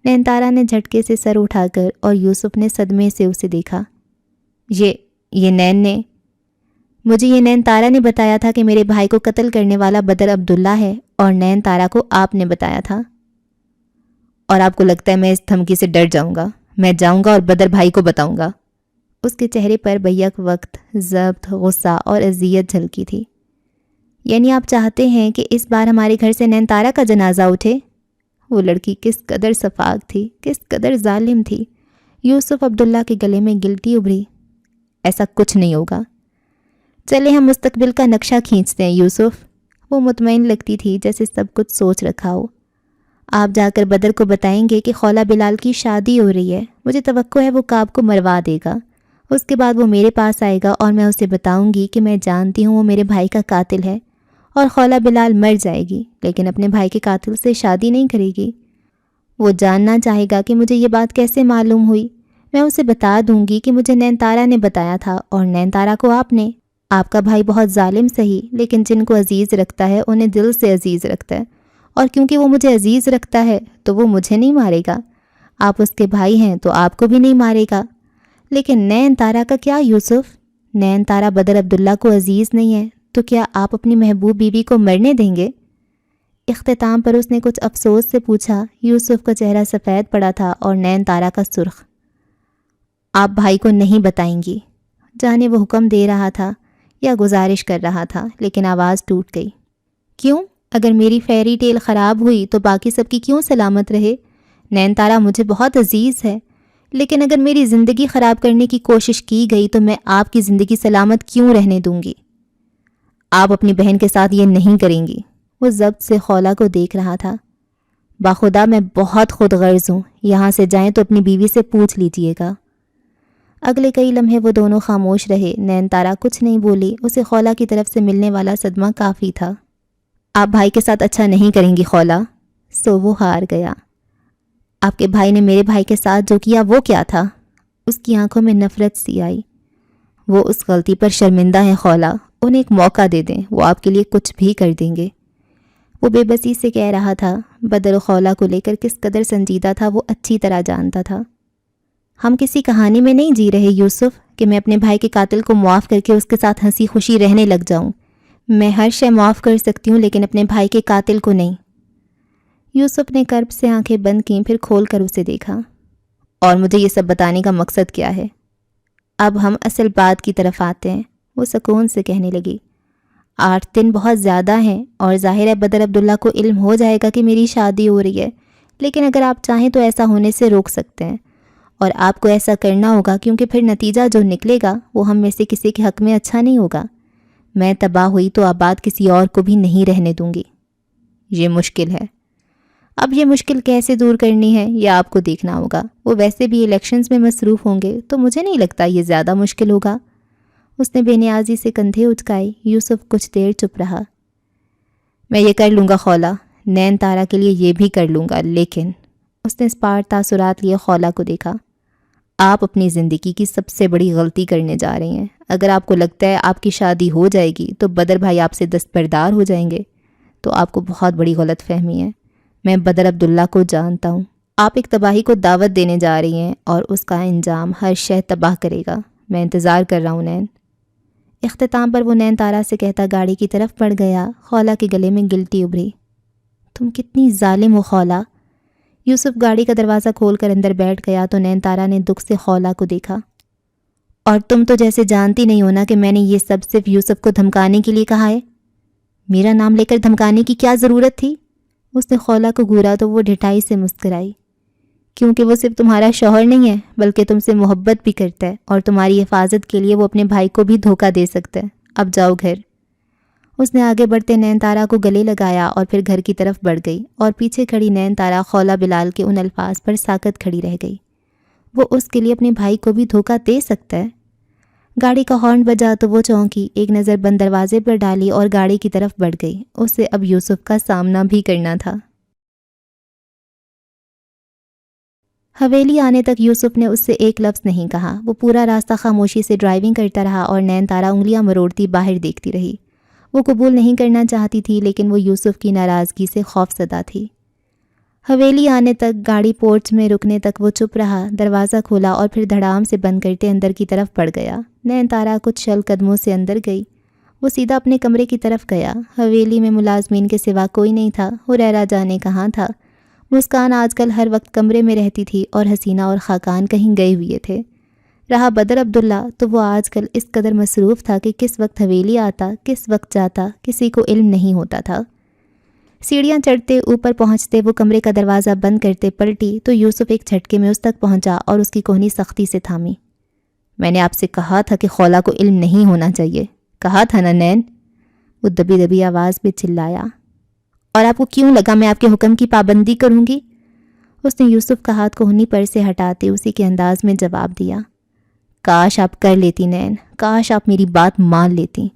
نین تارا نے جھٹکے سے سر اٹھا کر اور یوسف نے صدمے سے اسے دیکھا۔ یہ نین نے؟ مجھے یہ نین تارا نے بتایا تھا کہ میرے بھائی کو قتل کرنے والا بدر عبداللہ ہے، اور نین تارا کو آپ نے بتایا تھا۔ اور آپ کو لگتا ہے میں اس دھمکی سے ڈر جاؤں گا؟ میں جاؤں گا اور بدر بھائی کو بتاؤں گا۔ اس کے چہرے پر بیک وقت ضبط، غصہ اور اذیت جھلکی تھی۔ یعنی آپ چاہتے ہیں کہ اس بار ہمارے گھر سے نین تارا کا جنازہ اٹھے؟ وہ لڑکی کس قدر سفاک تھی، کس قدر ظالم تھی۔ یوسف عبداللہ کے گلے میں گلٹی ابھری۔ ایسا کچھ نہیں ہوگا۔ چلے ہم مستقبل کا نقشہ کھینچتے ہیں یوسف۔ وہ مطمئن لگتی تھی جیسے سب کچھ سوچ رکھا ہو۔ آپ جا کر بدر کو بتائیں گے کہ خولہ بلال کی شادی ہو رہی ہے۔ مجھے توقع ہے وہ کعب کو مروا دے گا۔ اس کے بعد وہ میرے پاس آئے گا اور میں اسے بتاؤں گی کہ میں جانتی ہوں وہ میرے بھائی کا قاتل ہے، اور خولہ بلال مر جائے گی، لیکن اپنے بھائی کے قاتل سے شادی نہیں کرے گی۔ وہ جاننا چاہے گا کہ مجھے یہ بات کیسے معلوم ہوئی۔ میں اسے بتا دوں گی کہ مجھے نین تارا نے بتایا تھا، اور نین تارا کو آپ نے۔ آپ کا بھائی بہت ظالم صحیح، لیکن جن کو عزیز رکھتا ہے انہیں دل سے عزیز رکھتا ہے، اور کیونکہ وہ مجھے عزیز رکھتا ہے تو وہ مجھے نہیں مارے گا۔ آپ اس کے بھائی ہیں تو آپ کو بھی نہیں مارے گا۔ لیکن نین تارا کا کیا یوسف؟ نین تارا بدر عبداللہ کو عزیز نہیں ہے تو کیا آپ اپنی محبوب بیوی کو مرنے دیں گے؟ اختتام پر اس نے کچھ افسوس سے پوچھا۔ یوسف کا چہرہ سفید پڑا تھا اور نین تارا کا سرخ۔ آپ بھائی کو نہیں بتائیں گی؟ جانے وہ حکم دے رہا تھا یا گزارش کر رہا تھا، لیکن آواز ٹوٹ گئی۔ کیوں؟ اگر میری فیری ٹیل خراب ہوئی تو باقی سب کی کیوں سلامت رہے؟ نین تارا مجھے بہت عزیز ہے، لیکن اگر میری زندگی خراب کرنے کی کوشش کی گئی تو میں آپ کی زندگی سلامت کیوں رہنے دوں گی؟ آپ اپنی بہن کے ساتھ یہ نہیں کریں گی۔ وہ ضبط سے خولہ کو دیکھ رہا تھا۔ باخدا میں بہت خود غرض ہوں، یہاں سے جائیں تو اپنی بیوی سے پوچھ لیجئے گا۔ اگلے کئی لمحے وہ دونوں خاموش رہے۔ نین تارا کچھ نہیں بولی، اسے خولہ کی طرف سے ملنے والا صدمہ کافی تھا۔ آپ بھائی کے ساتھ اچھا نہیں کریں گی خولہ، سو وہ ہار گیا۔ آپ کے بھائی نے میرے بھائی کے ساتھ جو کیا وہ کیا تھا؟ اس کی آنکھوں میں نفرت سی آئی۔ وہ اس غلطی پر شرمندہ ہیں خولہ، انہیں ایک موقع دے دیں، وہ آپ کے لیے کچھ بھی کر دیں گے۔ وہ بے بسی سے کہہ رہا تھا۔ بدر و خولہ کو لے کر کس قدر سنجیدہ تھا وہ اچھی طرح جانتا تھا۔ ہم کسی کہانی میں نہیں جی رہے یوسف کہ میں اپنے بھائی کے قاتل کو معاف کر کے اس کے ساتھ ہنسی خوشی رہنے لگ جاؤں۔ میں ہر شے معاف کر سکتی ہوں لیکن اپنے بھائی کے قاتل کو نہیں۔ یوسف نے کرب سے آنکھیں بند کیں، پھر کھول کر اسے دیکھا۔ اور مجھے یہ سب بتانے کا مقصد کیا ہے؟ اب ہم اصل بات کی طرف آتے ہیں، وہ سکون سے کہنے لگی۔ 8 دن بہت زیادہ ہیں اور ظاہر ہے بدر عبداللہ کو علم ہو جائے گا کہ میری شادی ہو رہی ہے، لیکن اگر آپ چاہیں تو ایسا ہونے سے روک سکتے ہیں، اور آپ کو ایسا کرنا ہوگا کیونکہ پھر نتیجہ جو نکلے گا وہ ہم میں سے کسی کے حق میں اچھا نہیں ہوگا۔ میں تباہ ہوئی تو آباد کسی اور کو بھی نہیں رہنے دوں گی۔ یہ مشکل ہے۔ اب یہ مشکل کیسے دور کرنی ہے یہ آپ کو دیکھنا ہوگا۔ وہ ویسے بھی الیکشنز میں مصروف ہوں گے تو مجھے نہیں لگتا یہ زیادہ مشکل ہوگا۔ اس نے بے نیازی سے کندھے اچکائے۔ یوسف کچھ دیر چپ رہا۔ میں یہ کر لوں گا خولا، نین تارا کے لیے یہ بھی کر لوں گا، لیکن اس نے اسپاٹ تاثرات لیے خولا کو دیکھا۔ آپ اپنی زندگی کی سب سے بڑی غلطی کرنے جا رہی ہیں۔ اگر آپ کو لگتا ہے آپ کی شادی ہو جائے گی تو بدر بھائی آپ سے دستبردار ہو جائیں گے تو آپ کو بہت بڑی غلط فہمی ہے۔ میں بدر عبداللہ کو جانتا ہوں۔ آپ ایک تباہی کو دعوت دینے جا رہی ہیں اور اس کا انجام ہر شے تباہ کرے گا۔ میں انتظار کر رہا ہوں نین۔ اختتام پر وہ نین تارا سے کہتا گاڑی کی طرف بڑھ گیا۔ خولا کے گلے میں گلٹی ابھری۔ تم کتنی ظالم ہو خولا۔ یوسف گاڑی کا دروازہ کھول کر اندر بیٹھ گیا تو نین تارا نے دکھ سے خولا کو دیکھا۔ اور تم تو جیسے جانتی نہیں ہونا کہ میں نے یہ سب صرف یوسف کو دھمکانے کے لیے کہا ہے۔ میرا نام لے کر دھمکانے کی کیا ضرورت تھی؟ اس نے خولا کو گھورا تو وہ ڈھٹائی سے مسکرائی۔ کیونکہ وہ صرف تمہارا شوہر نہیں ہے بلکہ تم سے محبت بھی کرتا ہے، اور تمہاری حفاظت کے لیے وہ اپنے بھائی کو بھی دھوکہ دے سکتا ہے۔ اب جاؤ گھر۔ اس نے آگے بڑھتے نین تارا کو گلے لگایا اور پھر گھر کی طرف بڑھ گئی، اور پیچھے کھڑی نین تارا خولا بلال کے ان الفاظ پر ساکت کھڑی رہ گئی۔ وہ اس کے لیے اپنے بھائی کو بھی دھوکہ دے سکتا ہے؟ گاڑی کا ہارن بجا تو وہ چونکی، ایک نظر بند دروازے پر ڈالی اور گاڑی کی طرف بڑھ گئی۔ اسے اب یوسف کا سامنا بھی کرنا تھا۔ حویلی آنے تک یوسف نے اس سے ایک لفظ نہیں کہا۔ وہ پورا راستہ خاموشی سے ڈرائیونگ کرتا رہا اور نین تارا انگلیاں مروڑتی باہر دیکھتی رہی۔ وہ قبول نہیں کرنا چاہتی تھی لیکن وہ یوسف کی ناراضگی سے خوف زدہ تھی۔ حویلی آنے تک، گاڑی پورچ میں رکنے تک وہ چپ رہا، دروازہ کھولا اور پھر دھڑام سے بند کرتے اندر کی طرف بڑھ گیا۔ نین تارا کچھ چل قدموں سے اندر گئی۔ وہ سیدھا اپنے کمرے کی طرف گیا۔ حویلی میں ملازمین کے سوا کوئی نہیں تھا۔ حریرہ جانے کہاں تھا؟ مسکان آج کل ہر وقت کمرے میں رہتی تھی اور حسینہ اور خاقان کہیں گئے ہوئے تھے۔ رہا بدر عبداللہ تو وہ آج کل اس قدر مصروف تھا کہ کس وقت حویلی آتا، کس وقت جاتا، کسی کو علم نہیں ہوتا تھا۔ سیڑھیاں چڑھتے اوپر پہنچتے وہ کمرے کا دروازہ بند کرتے پلٹی تو یوسف ایک جھٹکے میں اس تک پہنچا اور اس کی کوہنی سختی سے تھامی۔ میں نے آپ سے کہا تھا کہ خولا کو علم نہیں ہونا چاہیے، کہا تھا نا نین؟ وہ دبی دبی آواز میں چلایا۔ اور آپ کو کیوں لگا میں آپ کے حکم کی پابندی کروں گی؟ اس نے یوسف کا ہاتھ کوہنی پر سے ہٹاتے اسی کے انداز میں جواب دیا۔ کاش آپ کر لیتی نین، کاش آپ میری بات مان لیتی۔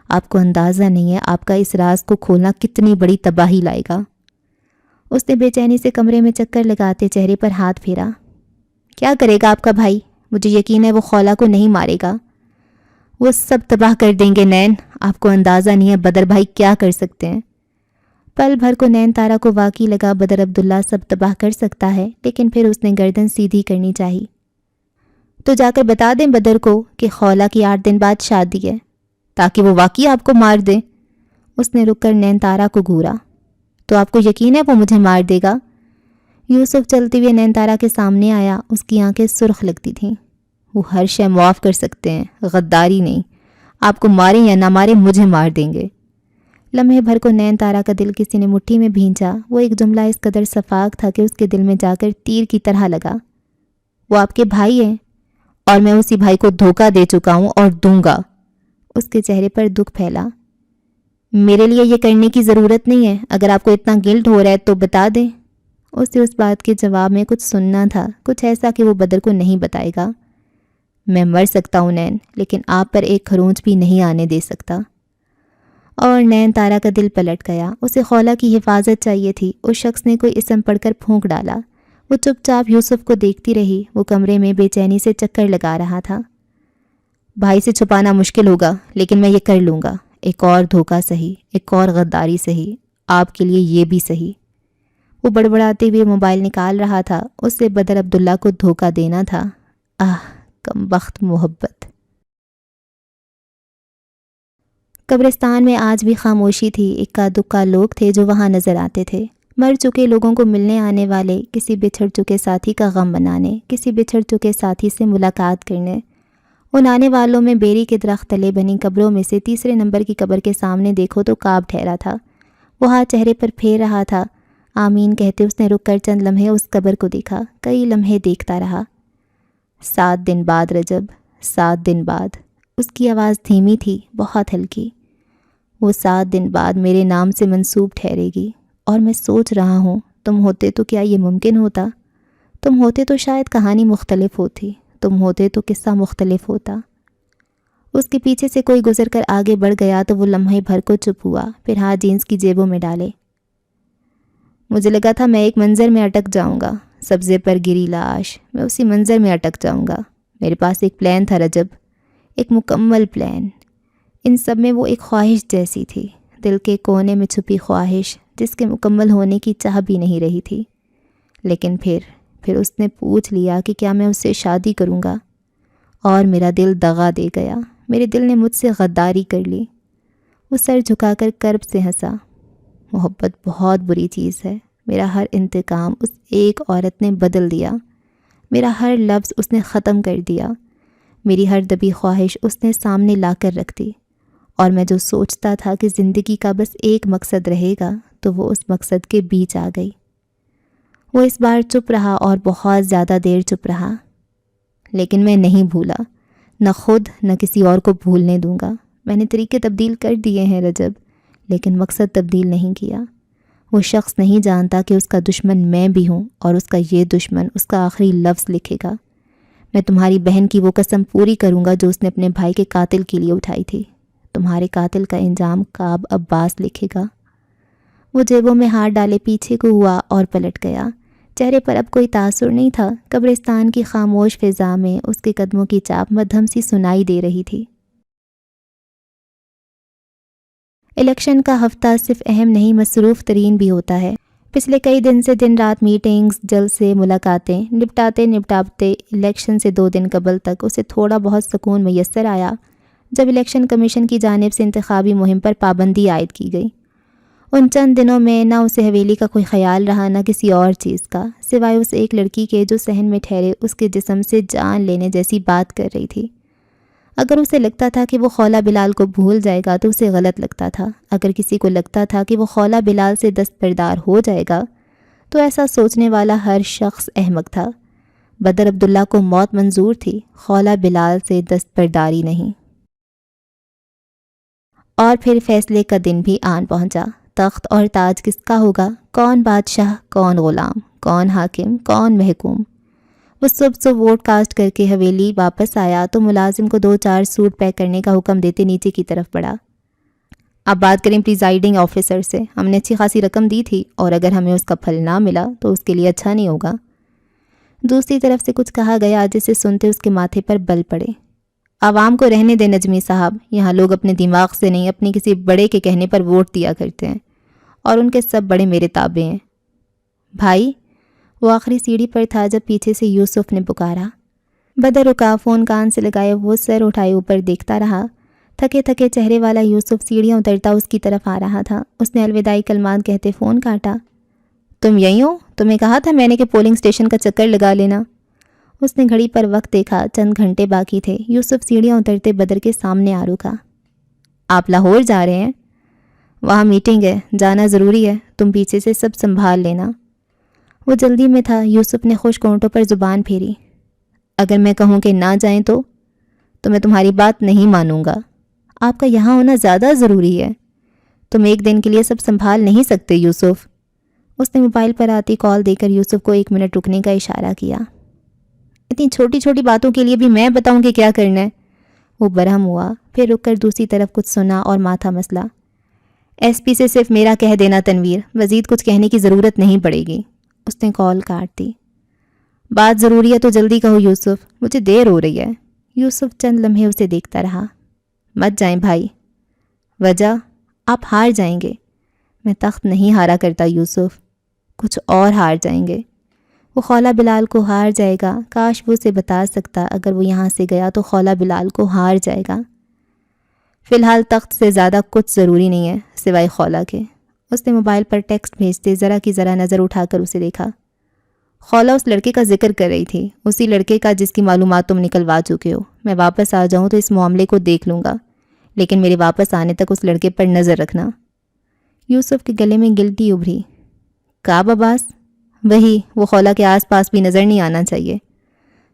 آپ کو اندازہ نہیں ہے آپ کا اس راز کو کھولنا کتنی بڑی تباہی لائے گا۔ اس نے بے چینی سے کمرے میں چکر لگاتے چہرے پر ہاتھ پھیرا۔ کیا کرے گا آپ کا بھائی؟ مجھے یقین ہے وہ خولا کو نہیں مارے گا۔ وہ سب تباہ کر دیں گے نین، آپ کو اندازہ نہیں ہے بدر بھائی کیا کر سکتے ہیں۔ پل بھر کو نین تارا کو واقعی لگا بدر عبداللہ سب تباہ کر سکتا ہے، لیکن پھر اس نے گردن سیدھی کرنی چاہی۔ تو جا کر بتا دیں بدر کو کہ خولا کی 8 دن بعد شادی ہے، تاکہ وہ واقعی آپ کو مار دے۔ اس نے رک کر نین تارا کو گھورا۔ تو آپ کو یقین ہے وہ مجھے مار دے گا؟ یوسف چلتے ہوئے نین تارا کے سامنے آیا۔ اس کی آنکھیں سرخ لگتی تھیں۔ وہ ہر شے معاف کر سکتے ہیں، غداری نہیں۔ آپ کو ماریں یا نہ ماریں مجھے مار دیں گے۔ لمحے بھر کو نین تارا کا دل کسی نے مٹھی میں بھینچا۔ وہ ایک جملہ اس قدر شفاق تھا کہ اس کے دل میں جا کر تیر کی طرح لگا۔ وہ آپ کے بھائی ہیں اور میں اسی بھائی کو دھوکہ دے چکا ہوں اور دوں گا۔ اس کے چہرے پر دکھ پھیلا۔ میرے لیے یہ کرنے کی ضرورت نہیں ہے، اگر آپ کو اتنا گلٹ ہو رہا ہے تو بتا دیں۔ اسے اس بات کے جواب میں کچھ سننا تھا، کچھ ایسا کہ وہ بدر کو نہیں بتائے گا۔ میں مر سکتا ہوں نین، لیکن آپ پر ایک خرونچ بھی نہیں آنے دے سکتا۔ اور نین تارا کا دل پلٹ گیا۔ اسے خولا کی حفاظت چاہیے تھی۔ اس شخص نے کوئی اسم پڑھ کر پھونک ڈالا۔ وہ چپ چاپ یوسف کو دیکھتی رہی۔ وہ کمرے میں بے چینی سے چکر لگا رہا تھا۔ بھائی سے چھپانا مشکل ہوگا لیکن میں یہ کر لوں گا۔ ایک اور دھوکہ سہی، ایک اور غداری سہی، آپ کے لیے یہ بھی سہی۔ وہ بڑبڑاتے ہوئے موبائل نکال رہا تھا۔ اس سے بدر عبداللہ کو دھوکہ دینا تھا۔ کم بخت محبت۔ قبرستان میں آج بھی خاموشی تھی۔ اکا دکا لوگ تھے جو وہاں نظر آتے تھے، مر چکے لوگوں کو ملنے آنے والے، کسی بچھڑ چکے ساتھی کا غم منانے، کسی بچھڑ چکے ساتھی سے ملاقات کرنے۔ ان آنے والوں میں بیری کے درخت تلے بنی قبروں میں سے تیسرے نمبر کی قبر کے سامنے دیکھو تو کعب ٹھہرا تھا۔ وہ ہاتھ چہرے پر پھیر رہا تھا۔ آمین کہتے اس نے رک کر چند لمحے اس قبر کو دیکھا، کئی لمحے دیکھتا رہا۔ 7 دن بعد رجب، 7 دن بعد۔ اس کی آواز دھیمی تھی، بہت ہلکی۔ وہ 7 دن بعد میرے نام سے منسوب ٹھہرے گی، اور میں سوچ رہا ہوں تم ہوتے تو کیا یہ ممکن ہوتا؟ تم ہوتے تو شاید کہانی مختلف ہوتی، تم ہوتے تو قصہ مختلف ہوتا۔ اس کے پیچھے سے کوئی گزر کر آگے بڑھ گیا تو وہ لمحے بھر کو چپ ہوا، پھر ہاتھ جینس کی جیبوں میں ڈالے۔ مجھے لگا تھا میں ایک منظر میں اٹک جاؤں گا، سبزے پر گری لاش، میں اسی منظر میں اٹک جاؤں گا۔ میرے پاس ایک پلان تھا رجب، ایک مکمل پلان۔ ان سب میں وہ ایک خواہش جیسی تھی، دل کے کونے میں چھپی خواہش جس کے مکمل ہونے کی چاہ بھی نہیں رہی تھی۔ لیکن پھر اس نے پوچھ لیا کہ کیا میں اس سے شادی کروں گا، اور میرا دل دغا دے گیا۔ میرے دل نے مجھ سے غداری کر لی۔ وہ سر جھکا کر کرب سے ہنسا۔ محبت بہت بری چیز ہے۔ میرا ہر انتقام اس ایک عورت نے بدل دیا، میرا ہر لفظ اس نے ختم کر دیا، میری ہر دبی خواہش اس نے سامنے لا کر رکھ دی، اور میں جو سوچتا تھا کہ زندگی کا بس ایک مقصد رہے گا تو وہ اس مقصد کے بیچ آ گئی۔ وہ اس بار چپ رہا، اور بہت زیادہ دیر چپ رہا۔ لیکن میں نہیں بھولا، نہ خود نہ کسی اور کو بھولنے دوں گا۔ میں نے طریقے تبدیل کر دیے ہیں رجب، لیکن مقصد تبدیل نہیں کیا۔ وہ شخص نہیں جانتا کہ اس کا دشمن میں بھی ہوں، اور اس کا یہ دشمن اس کا آخری لفظ لکھے گا۔ میں تمہاری بہن کی وہ قسم پوری کروں گا جو اس نے اپنے بھائی کے قاتل کے لیے اٹھائی تھی۔ تمہارے قاتل کا انجام کعب عباس لکھے گا۔ وہ جیبوں میں ہاتھ ڈالے پیچھے کو ہوا اور پلٹ گیا۔ چہرے پر اب کوئی تاثر نہیں تھا۔ قبرستان کی خاموش فضا میں اس کے قدموں کی چاپ مدھم سی سنائی دے رہی تھی۔ الیکشن کا ہفتہ صرف اہم نہیں، مصروف ترین بھی ہوتا ہے۔ پچھلے کئی دن سے دن رات میٹنگز، جلسے، ملاقاتیں نپٹاتے الیکشن سے 2 دن قبل تک اسے تھوڑا بہت سکون میسر آیا جب الیکشن کمیشن کی جانب سے انتخابی مہم پر پابندی عائد کی گئی۔ ان چند دنوں میں نہ اسے حویلی کا کوئی خیال رہا، نہ کسی اور چیز کا، سوائے اس ایک لڑکی کے جو صحن میں ٹھہرے اس کے جسم سے جان لینے جیسی بات کر رہی تھی۔ اگر اسے لگتا تھا کہ وہ خولا بلال کو بھول جائے گا تو اسے غلط لگتا تھا۔ اگر کسی کو لگتا تھا کہ وہ خولا بلال سے دستبردار ہو جائے گا تو ایسا سوچنے والا ہر شخص احمق تھا۔ بدر عبداللہ کو موت منظور تھی، خولا بلال سے دستبرداری نہیں۔ اور پھر فیصلے کا دن بھی آن پہنچا۔ تخت اور تاج کس کا ہوگا؟ کون بادشاہ، کون غلام، کون حاکم، کون محکوم؟ وہ صبح ووٹ کاسٹ کر کے حویلی واپس آیا تو ملازم کو 2-4 سوٹ پیک کرنے کا حکم دیتے نیچے کی طرف بڑھا۔ آپ بات کریں پریزائڈنگ آفیسر سے، ہم نے اچھی خاصی رقم دی تھی، اور اگر ہمیں اس کا پھل نہ ملا تو اس کے لیے اچھا نہیں ہوگا۔ دوسری طرف سے کچھ کہا گیا جسے سنتے اس کے ماتھے پر بل پڑے۔ عوام کو رہنے دے نجمی صاحب، یہاں لوگ اپنے دماغ سے نہیں، اپنی کسی بڑے کے کہنے پر ووٹ دیا کرتے ہیں، اور ان کے سب بڑے میرے تابع ہیں۔ بھائی، وہ آخری سیڑھی پر تھا جب پیچھے سے یوسف نے پکارا۔ بدر رکا، فون کان سے لگائے وہ سر اٹھائے اوپر دیکھتا رہا۔ تھکے تھکے چہرے والا یوسف سیڑھیاں اترتا اس کی طرف آ رہا تھا۔ اس نے الوداعی کلمات کہتے فون کاٹا۔ تم یہیں ہو؟ تمہیں کہا تھا میں نے کہ پولنگ اسٹیشن کا چکر لگا لینا۔ اس نے گھڑی پر وقت دیکھا، چند گھنٹے باقی تھے۔ یوسف سیڑھیاں اترتے بدر کے سامنے آ رکا۔ آپ لاہور جا رہے ہیں؟ وہاں میٹنگ ہے، جانا ضروری ہے، تم پیچھے سے سب سنبھال لینا۔ وہ جلدی میں تھا۔ یوسف نے خشک ہونٹوں پر زبان پھیری۔ اگر میں کہوں کہ نہ جائیں تو میں تمہاری بات نہیں مانوں گا۔ آپ کا یہاں ہونا زیادہ ضروری ہے، تم ایک دن کے لیے سب سنبھال نہیں سکتے یوسف۔ اس نے موبائل پر آتی کال دے کر یوسف کو 1 منٹ رکنے کا اشارہ کیا۔ اتنی چھوٹی چھوٹی باتوں کے لیے بھی میں بتاؤں کہ کیا کرنا ہے؟ وہ برہم ہوا، پھر رک کر دوسری طرف کچھ سنا اور ماتھا مسلا۔ ایس پی سے صرف میرا کہہ دینا تنویر، مزید کچھ کہنے کی ضرورت نہیں پڑے گی۔ اس نے کال کاٹ دی۔ بات ضروری ہے تو جلدی کہو یوسف، مجھے دیر ہو رہی ہے۔ یوسف چند لمحے اسے دیکھتا رہا۔ مت جائیں بھائی۔ وجہ؟ آپ ہار جائیں گے۔ میں تخت نہیں ہارا کرتا یوسف، کچھ اور ہار جائیں گے۔ وہ خولا بلال کو ہار جائے گا، کاش وہ اسے بتا سکتا، اگر وہ یہاں سے گیا تو خولا بلال کو ہار جائے گا۔ فی الحال تخت سے زیادہ کچھ ضروری نہیں ہے سوائے خولا کے۔ اس نے موبائل پر ٹیکسٹ بھیجتے ذرا کی ذرا نظر اٹھا کر اسے دیکھا۔ خولا اس لڑکے کا ذکر کر رہی تھی، اسی لڑکے کا جس کی معلومات تم نکلوا چکے ہو۔ میں واپس آ جاؤں تو اس معاملے کو دیکھ لوں گا، لیکن میرے واپس آنے تک اس لڑکے پر نظر رکھنا۔ یوسف کے گلے میں گلٹی ابھری۔ کعب عباس؟ وہی، وہ خولا کے آس پاس بھی نظر نہیں آنا چاہیے،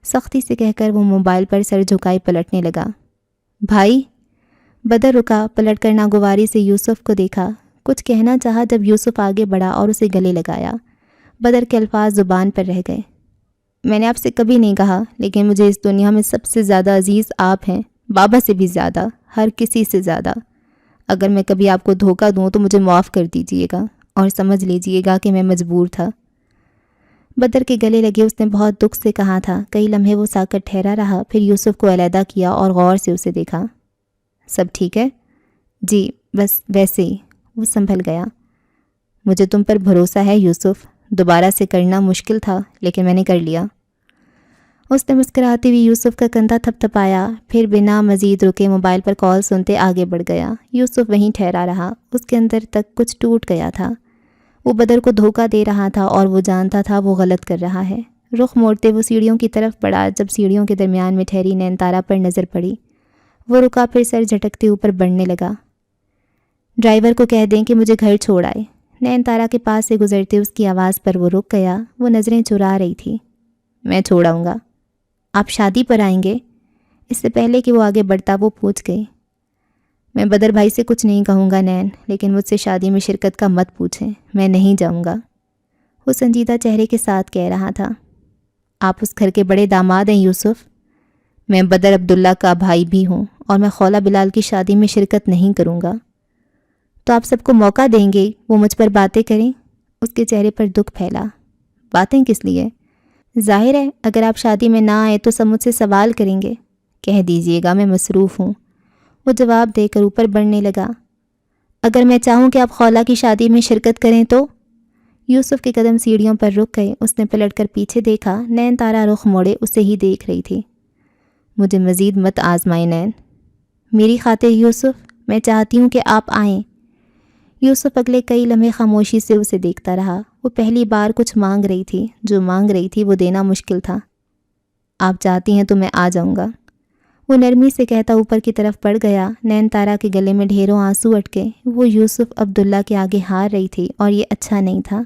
سختی سے کہہ کر وہ موبائل پر سر جھکائے پلٹنے لگا۔ بھائی؟ بدر رکا، پلٹ کر ناگواری سے یوسف کو دیکھا۔ کچھ کہنا چاہا جب یوسف آگے بڑھا اور اسے گلے لگایا۔ بدر کے الفاظ زبان پر رہ گئے۔ میں نے آپ سے کبھی نہیں کہا، لیکن مجھے اس دنیا میں سب سے زیادہ عزیز آپ ہیں، بابا سے بھی زیادہ، ہر کسی سے زیادہ۔ اگر میں کبھی آپ کو دھوکہ دوں تو مجھے معاف کر دیجیے گا اور سمجھ لیجیے گا کہ میں مجبور تھا۔ بدر کے گلے لگے اس نے بہت دکھ سے کہا تھا۔ کئی لمحے وہ ساکت ٹھہرا رہا، پھر یوسف کو علیحدہ کیا اور غور سے اسے دیکھا۔ سب ٹھیک ہے؟ جی، بس ویسے ہی۔ وہ سنبھل گیا۔ مجھے تم پر بھروسہ ہے یوسف، دوبارہ سے کرنا مشکل تھا لیکن میں نے کر لیا۔ اس نے مسکراتی ہوئی یوسف کا کندھا تھپ تھپایا، پھر بنا مزید رکے موبائل پر کال سنتے آگے بڑھ گیا۔ یوسف وہیں ٹھہرا رہا، اس کے اندر تک کچھ ٹوٹ گیا تھا۔ وہ بدر کو دھوکہ دے رہا تھا اور وہ جانتا تھا وہ غلط کر رہا ہے۔ رخ موڑتے وہ سیڑھیوں کی طرف بڑھا، جب سیڑھیوں کے درمیان میں ٹھہری نین تارا پر نظر پڑی۔ وہ رکا، پھر سر جھٹکتے اوپر بڑھنے لگا۔ ڈرائیور کو کہہ دیں کہ مجھے گھر چھوڑ آئے۔ نین تارا کے پاس سے گزرتے اس کی آواز پر وہ رک گیا۔ وہ نظریں چرا رہی تھی۔ میں چھوڑ آؤں گا۔ آپ شادی پر آئیں گے؟ اس سے پہلے کہ وہ آگے بڑھتا وہ پوچھ گئی۔ میں بدر بھائی سے کچھ نہیں کہوں گا نین، لیکن مجھ سے شادی میں شرکت کا مت پوچھیں، میں نہیں جاؤں گا۔ وہ سنجیدہ چہرے کے ساتھ کہہ رہا تھا۔ آپ اس گھر کے بڑے داماد ہیں یوسف۔ میں بدر عبداللہ کا بھائی بھی ہوں اور میں خولا بلال کی شادی میں شرکت نہیں کروں گا۔ تو آپ سب کو موقع دیں گے وہ مجھ پر باتیں کریں؟ اس کے چہرے پر دکھ پھیلا۔ باتیں کس لیے؟ ظاہر ہے اگر آپ شادی میں نہ آئے تو سب مجھ سے سوال کریں گے۔ کہہ دیجئے گا میں مصروف ہوں۔ وہ جواب دے کر اوپر بڑھنے لگا۔ اگر میں چاہوں کہ آپ خولا کی شادی میں شرکت کریں تو؟ یوسف کے قدم سیڑھیوں پر رک گئے۔ اس نے پلٹ کر پیچھے دیکھا۔ نین تارا رخ موڑے اسے ہی دیکھ رہی تھی۔ مجھے مزید مت آزمائیں نین۔ میری خاطر یوسف، میں چاہتی ہوں کہ آپ آئیں۔ یوسف اگلے کئی لمحے خاموشی سے اسے دیکھتا رہا۔ وہ پہلی بار کچھ مانگ رہی تھی، جو مانگ رہی تھی وہ دینا مشکل تھا۔ آپ چاہتی ہیں تو میں آ جاؤں گا، وہ نرمی سے کہتا اوپر کی طرف بڑھ گیا۔ نین تارا کے گلے میں ڈھیروں آنسو اٹکے۔ وہ یوسف عبداللہ کے آگے ہار رہی تھی اور یہ اچھا نہیں تھا۔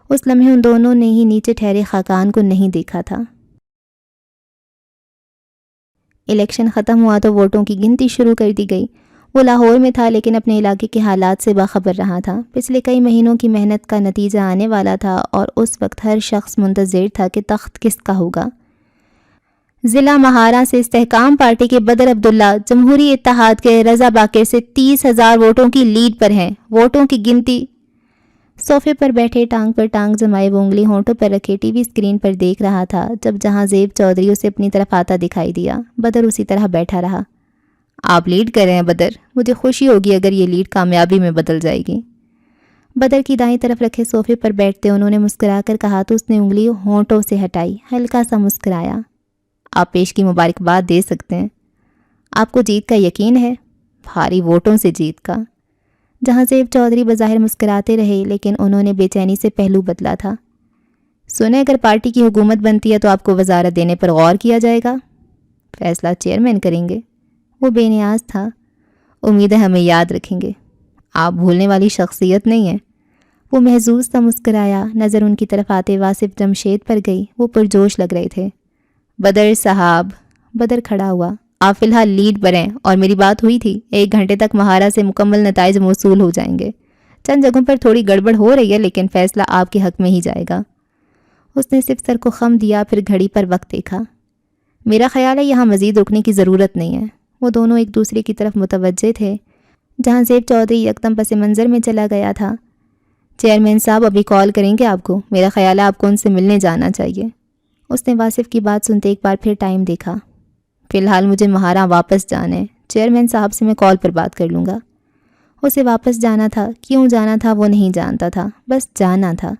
اس لمحے ان دونوں نے ہی نیچے ٹھہرے خاقان کو نہیں دیکھا تھا۔ الیکشن ختم ہوا تو ووٹوں کی گنتی شروع کر دی گئی۔ وہ لاہور میں تھا لیکن اپنے علاقے کے حالات سے باخبر رہا تھا۔ پچھلے کئی مہینوں کی محنت کا نتیجہ آنے والا تھا اور اس وقت ہر شخص منتظر تھا کہ تخت کس کا ہوگا۔ ضلع مہارا سے استحکام پارٹی کے بدر عبداللہ جمہوری اتحاد کے رضا باقر سے 30,000 ووٹوں کی لیڈ پر ہیں۔ ووٹوں کی گنتی۔ صوفے پر بیٹھے ٹانگ پر ٹانگ جمائے وہ انگلی ہونٹوں پر رکھے ٹی وی اسکرین پر دیکھ رہا تھا، جب جہاں زیب چودھری اسے اپنی طرف آتا دکھائی دیا۔ بدر اسی طرح بیٹھا رہا۔ آپ لیڈ کر رہے ہیں بدر، مجھے خوشی ہوگی اگر یہ لیڈ کامیابی میں بدل جائے گی۔ بدر کی دائیں طرف رکھے صوفے پر بیٹھتے انہوں نے مسکرا کر کہا تو اس نے انگلی ہونٹوں سے ہٹائی، ہلکا سا مسکرایا۔ آپ پیش کی مبارکباد دے سکتے ہیں۔ آپ کو جیت کا یقین ہے؟ بھاری ووٹوں سے جیت کا۔ جہاں زیب چودھری بظاہر مسکراتے رہے لیکن انہوں نے بے چینی سے پہلو بدلا تھا۔ سنیں اگر پارٹی کی حکومت بنتی ہے تو آپ کو وزارت دینے پر غور کیا جائے گا؟ فیصلہ چیئرمین کریں گے۔ وہ بے نیاز تھا۔ امید ہے ہمیں یاد رکھیں گے۔ آپ بھولنے والی شخصیت نہیں ہیں۔ وہ محظوظ سا مسکرایا۔ نظر ان کی طرف آتے واصف جمشید پر گئی۔ وہ پرجوش لگ رہے تھے۔ بدر صاحب، بدر کھڑا ہوا، آپ فی الحال لیڈ پر ہیں اور میری بات ہوئی تھی 1 گھنٹے تک مہارا سے مکمل نتائج موصول ہو جائیں گے۔ چند جگہوں پر تھوڑی گڑبڑ ہو رہی ہے لیکن فیصلہ آپ کے حق میں ہی جائے گا۔ اس نے صرف سر کو خم دیا، پھر گھڑی پر وقت دیکھا۔ میرا خیال ہے یہاں مزید رکنے کی ضرورت نہیں ہے۔ وہ دونوں ایک دوسرے کی طرف متوجہ تھے۔ جہاں زیب چودھری یکدم پس منظر میں چلا گیا تھا۔ چیئرمین صاحب ابھی کال کریں گے آپ کو، میرا خیال ہے آپ کو ان سے ملنے جانا چاہیے۔ اس نے واصف کی بات سنتے ایک بار پھر ٹائم دیکھا۔ فی الحال مجھے مہارا واپس جانا ہے، چیئرمین صاحب سے میں کال پر بات کر لوں گا۔ اسے واپس جانا تھا، کیوں جانا تھا وہ نہیں جانتا تھا، بس جانا تھا۔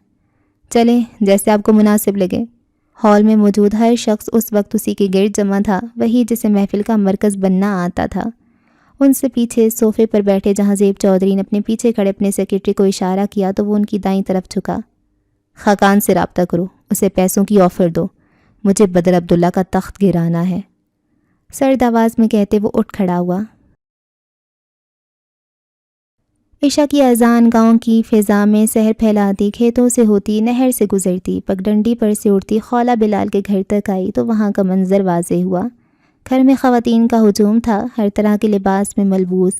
چلیں جیسے آپ کو مناسب لگے۔ ہال میں موجود ہر شخص اس وقت اسی کے گرد جمع تھا، وہی جسے محفل کا مرکز بننا آتا تھا۔ ان سے پیچھے صوفے پر بیٹھے جہاں زیب چودھری نے اپنے پیچھے کھڑے اپنے سیکرٹری کو اشارہ کیا تو وہ ان کی دائیں طرف جھکا۔ خاقان سے رابطہ کرو، اسے پیسوں کی آفر دو، مجھے بدر عبداللہ کا تخت گرانا ہے۔ سرد آواز میں کہتے وہ اٹھ کھڑا ہوا۔ عشاء کی اذان گاؤں کی فضا میں سحر پھیلاتی، کھیتوں سے ہوتی، نہر سے گزرتی، پگڈنڈی پر سے اڑتی خولہ بلال کے گھر تک آئی تو وہاں کا منظر واضح ہوا۔ گھر میں خواتین کا ہجوم تھا، ہر طرح کے لباس میں ملبوس،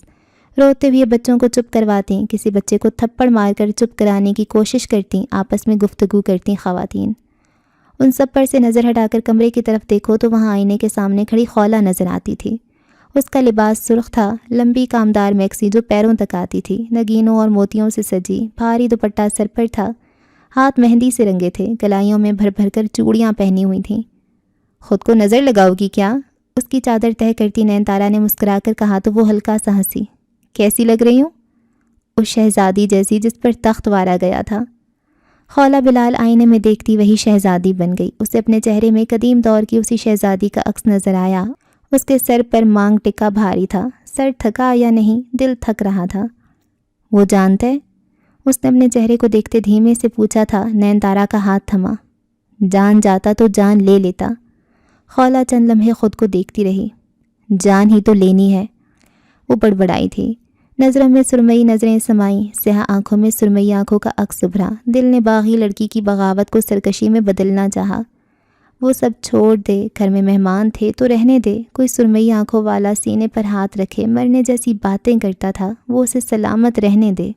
روتے ہوئے بچوں کو چپ کرواتی، کسی بچے کو تھپڑ مار کر چپ کرانے کی کوشش کرتی، آپس میں گفتگو کرتی خواتین۔ ان سب پر سے نظر ہٹا کر کمرے کی طرف دیکھو تو وہاں آئینے کے سامنے کھڑی خولہ نظر آتی تھی۔ اس کا لباس سرخ تھا، لمبی کامدار میکسی جو پیروں تک آتی تھی، نگینوں اور موتیوں سے سجی، بھاری دوپٹہ سر پر تھا، ہاتھ مہندی سے رنگے تھے، گلائیوں میں بھر بھر کر چوڑیاں پہنی ہوئی تھیں۔ خود کو نظر لگاؤ گی کیا؟ اس کی چادر تہہ کرتی نین تارا نے مسکرا کر کہا تو وہ ہلکا سا ہنسی۔ کیسی لگ رہی ہوں؟ اس شہزادی جیسی جس پر تخت وارا گیا تھا۔ خولہ بلال آئینے میں دیکھتی وہی شہزادی بن گئی۔ اسے اپنے چہرے میں قدیم دور کی اسی شہزادی کا عکس نظر آیا۔ اس کے سر پر مانگ ٹکا بھاری تھا، سر تھکا یا نہیں، دل تھک رہا تھا۔ وہ جانتے؟ اس نے اپنے چہرے کو دیکھتے دھیمے سے پوچھا تھا۔ نین تارا کا ہاتھ تھما۔ جان جاتا تو جان لے لیتا۔ خولہ چند لمحے خود کو دیکھتی رہی۔ جان ہی تو لینی ہے، وہ بڑبڑائی تھی۔ نظروں میں سرمئی نظریں سمائیں، سیاہ آنکھوں میں سرمئی آنکھوں کا عکس ابھرا۔ دل نے باغی لڑکی کی بغاوت کو سرکشی میں بدلنا چاہا۔ وہ سب چھوڑ دے، گھر میں مہمان تھے تو رہنے دے۔ کوئی سرمئی آنکھوں والا سینے پر ہاتھ رکھے مرنے جیسی باتیں کرتا تھا، وہ اسے سلامت رہنے دے۔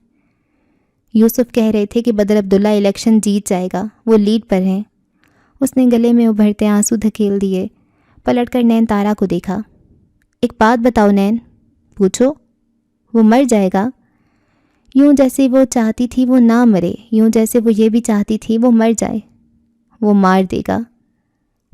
یوسف کہہ رہے تھے کہ بدر عبداللہ الیکشن جیت جائے گا، وہ لیڈ پر ہیں۔ اس نے گلے میں ابھرتے آنسو دھکیل دیے، پلٹ کر نین تارا کو دیکھا۔ ایک بات بتاؤ نین۔ پوچھو۔ وہ مر جائے گا؟ یوں جیسے وہ چاہتی تھی وہ نہ مرے، یوں جیسے وہ یہ بھی چاہتی تھی وہ مر جائے۔ وہ مار دے گا،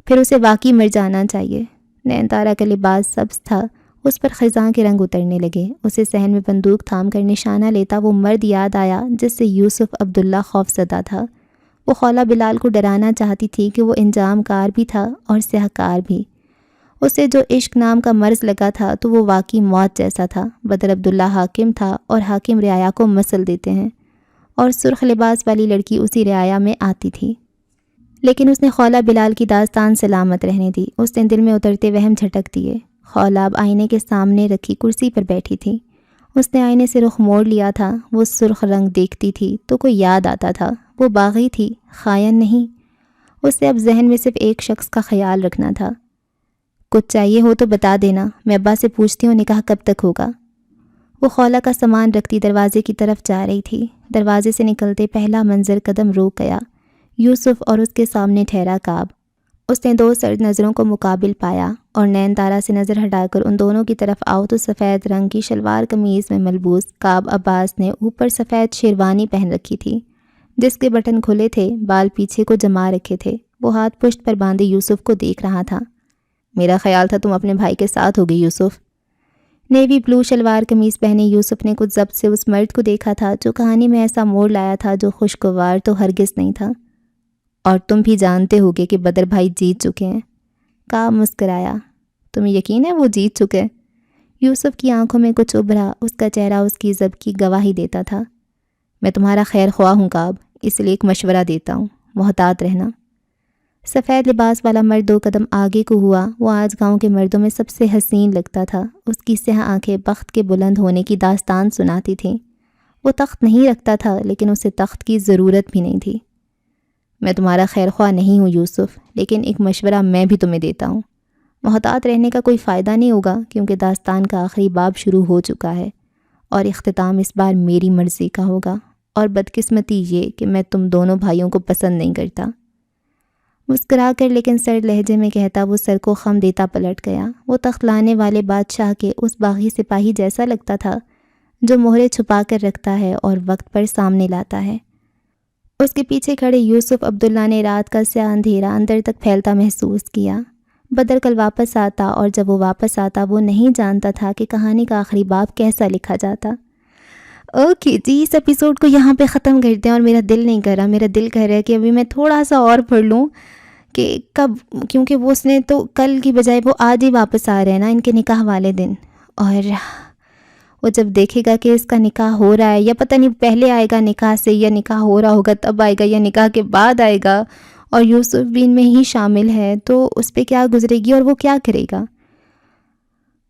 پھر اسے واقعی مر جانا چاہیے۔ نین تارا کا لباس سبز تھا، اس پر خزاں کے رنگ اترنے لگے۔ اسے صحن میں بندوق تھام کر نشانہ لیتا وہ مرد یاد آیا جس سے یوسف عبداللہ خوف زدہ تھا۔ وہ خولہ بلال کو ڈرانا چاہتی تھی کہ وہ انجام کار بھی تھا اور سیاہ کار بھی۔ اسے جو عشق نام کا مرض لگا تھا تو وہ واقعی موت جیسا تھا۔ بدر عبداللہ حاکم تھا اور حاکم رعایا کو مسل دیتے ہیں، اور سرخ لباس والی لڑکی اسی رعایا میں آتی تھی۔ لیکن اس نے خولہ بلال کی داستان سلامت رہنے دی۔ اس نے دل میں اترتے وہم جھٹک دیے۔ خولہ اب آئینے کے سامنے رکھی کرسی پر بیٹھی تھی۔ اس نے آئینے سے رخ موڑ لیا تھا۔ وہ سرخ رنگ دیکھتی تھی تو کوئی یاد آتا تھا۔ وہ باغی تھی، خائن نہیں۔ اسے اب ذہن میں صرف ایک شخص کا خیال رکھنا تھا۔ کچھ چاہیے ہو تو بتا دینا، میں ابا سے پوچھتی ہوں نکاح کب تک ہوگا۔ وہ خولہ کا سامان رکھتی دروازے کی طرف جا رہی تھی۔ دروازے سے نکلتے پہلا منظر قدم روک گیا۔ یوسف اور اس کے سامنے ٹھہرا کعب۔ اس نے دو سرد نظروں کو مقابل پایا اور نین تارا سے نظر ہٹا کر ان دونوں کی طرف آؤ تو سفید رنگ کی شلوار قمیض میں ملبوس کعب عباس نے اوپر سفید شیروانی پہن رکھی تھی جس کے بٹن کھلے تھے، بال پیچھے کو جما رکھے تھے۔ وہ ہاتھ پشت پر باندھے یوسف کو دیکھ رہا تھا۔ میرا خیال تھا تم اپنے بھائی کے ساتھ ہوگی یوسف۔ نیوی بلو شلوار قمیض پہنے یوسف نے کچھ ضبط سے اس مرد کو دیکھا تھا جو کہانی میں ایسا موڑ لایا تھا جو خوشگوار تو ہرگز نہیں تھا۔ اور تم بھی جانتے ہوگے کہ بدر بھائی جیت چکے ہیں۔ کعب مسکرایا۔ تمہیں یقین ہے وہ جیت چکے؟ یوسف کی آنکھوں میں کچھ ابھرا، اس کا چہرہ اس کی ضبط کی گواہی دیتا تھا۔ میں تمہارا خیر خواہ ہوں کعب، اس لیے ایک مشورہ دیتا ہوں، محتاط رہنا۔ سفید لباس والا مرد دو قدم آگے کو ہوا۔ وہ آج گاؤں کے مردوں میں سب سے حسین لگتا تھا۔ اس کی سیاہ آنکھیں بخت کے بلند ہونے کی داستان سناتی تھیں۔ وہ تخت نہیں رکھتا تھا لیکن اسے تخت کی ضرورت بھی نہیں تھی۔ میں تمہارا خیر خواہ نہیں ہوں یوسف، لیکن ایک مشورہ میں بھی تمہیں دیتا ہوں۔ محتاط رہنے کا کوئی فائدہ نہیں ہوگا کیونکہ داستان کا آخری باب شروع ہو چکا ہے اور اختتام اس بار میری مرضی کا ہوگا، اور بدقسمتی یہ کہ میں تم دونوں بھائیوں کو پسند نہیں کرتا۔ مسکرا کر لیکن سرد لہجے میں کہتا وہ سر کو خم دیتا پلٹ گیا۔ وہ تخت لانے والے بادشاہ کے اس باغی سپاہی جیسا لگتا تھا جو مہرے چھپا کر رکھتا ہے اور وقت پر سامنے لاتا ہے۔ اس کے پیچھے کھڑے یوسف عبداللہ نے رات کا سیاہ اندھیرا اندر تک پھیلتا محسوس کیا۔ بدر کل واپس آتا اور جب وہ واپس آتا وہ نہیں جانتا تھا کہ کہانی کا آخری باب کیسا لکھا جاتا۔ اوکے جی، اس ایپیسوڈ کو یہاں پہ ختم کرتے ہیں، اور میرا دل نہیں کر رہا، میرا دل کہہ رہا ہے کہ ابھی میں تھوڑا سا اور پڑھ لوں کہ کب، کیونکہ وہ اس نے تو کل کی بجائے وہ آج ہی واپس آ رہے ہیں نا ان کے نکاح والے دن، اور وہ جب دیکھے گا کہ اس کا نکاح ہو رہا ہے، یا پتہ نہیں پہلے آئے گا نکاح سے، یا نکاح ہو رہا ہوگا تب آئے گا، یا نکاح کے بعد آئے گا، اور یوسف بھی ان میں ہی شامل ہے، تو اس پہ کیا گزرے گی اور وہ کیا کرے گا۔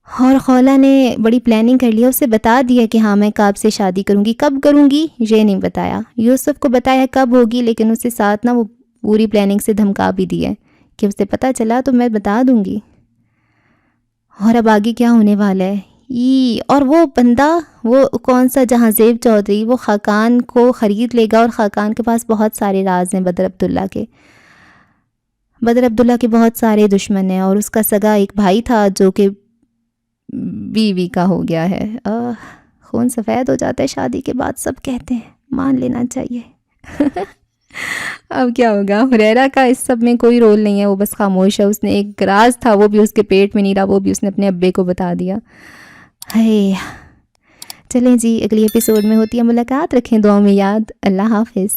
اور خولا نے بڑی پلاننگ کر لیا، اسے بتا دیا کہ ہاں میں کعب سے شادی کروں گی، کب کروں گی یہ نہیں بتایا، یوسف کو بتایا کب ہوگی، لیکن اس کے ساتھ نا وہ پوری پلاننگ سے دھمکا بھی دی ہے کہ اسے پتہ چلا تو میں بتا دوں گی۔ اور اب آگے کیا ہونے والا ہے، اور وہ بندہ، وہ کون سا جہانزیب چودھری، وہ خاقان کو خرید لے گا، اور خاقان کے پاس بہت سارے راز ہیں بدر عبداللہ کے، بدر عبداللہ کے بہت سارے دشمن ہیں، اور اس کا سگا ایک بھائی تھا جو کہ بیوی کا ہو گیا ہے۔ خون سفید ہو جاتا ہے شادی کے بعد، سب کہتے ہیں، مان لینا چاہیے۔ اب کیا ہوگا، ہریرہ کا اس سب میں کوئی رول نہیں ہے، وہ بس خاموش ہے، اس نے ایک راز تھا وہ بھی اس کے پیٹ میں نہیں رہا، وہ بھی اس نے اپنے ابے کو بتا دیا۔ ہے چلیں جی، اگلی ایپیسوڈ میں ہوتی ہے ملاقات، رکھیں دعاؤں میں یاد، اللہ حافظ۔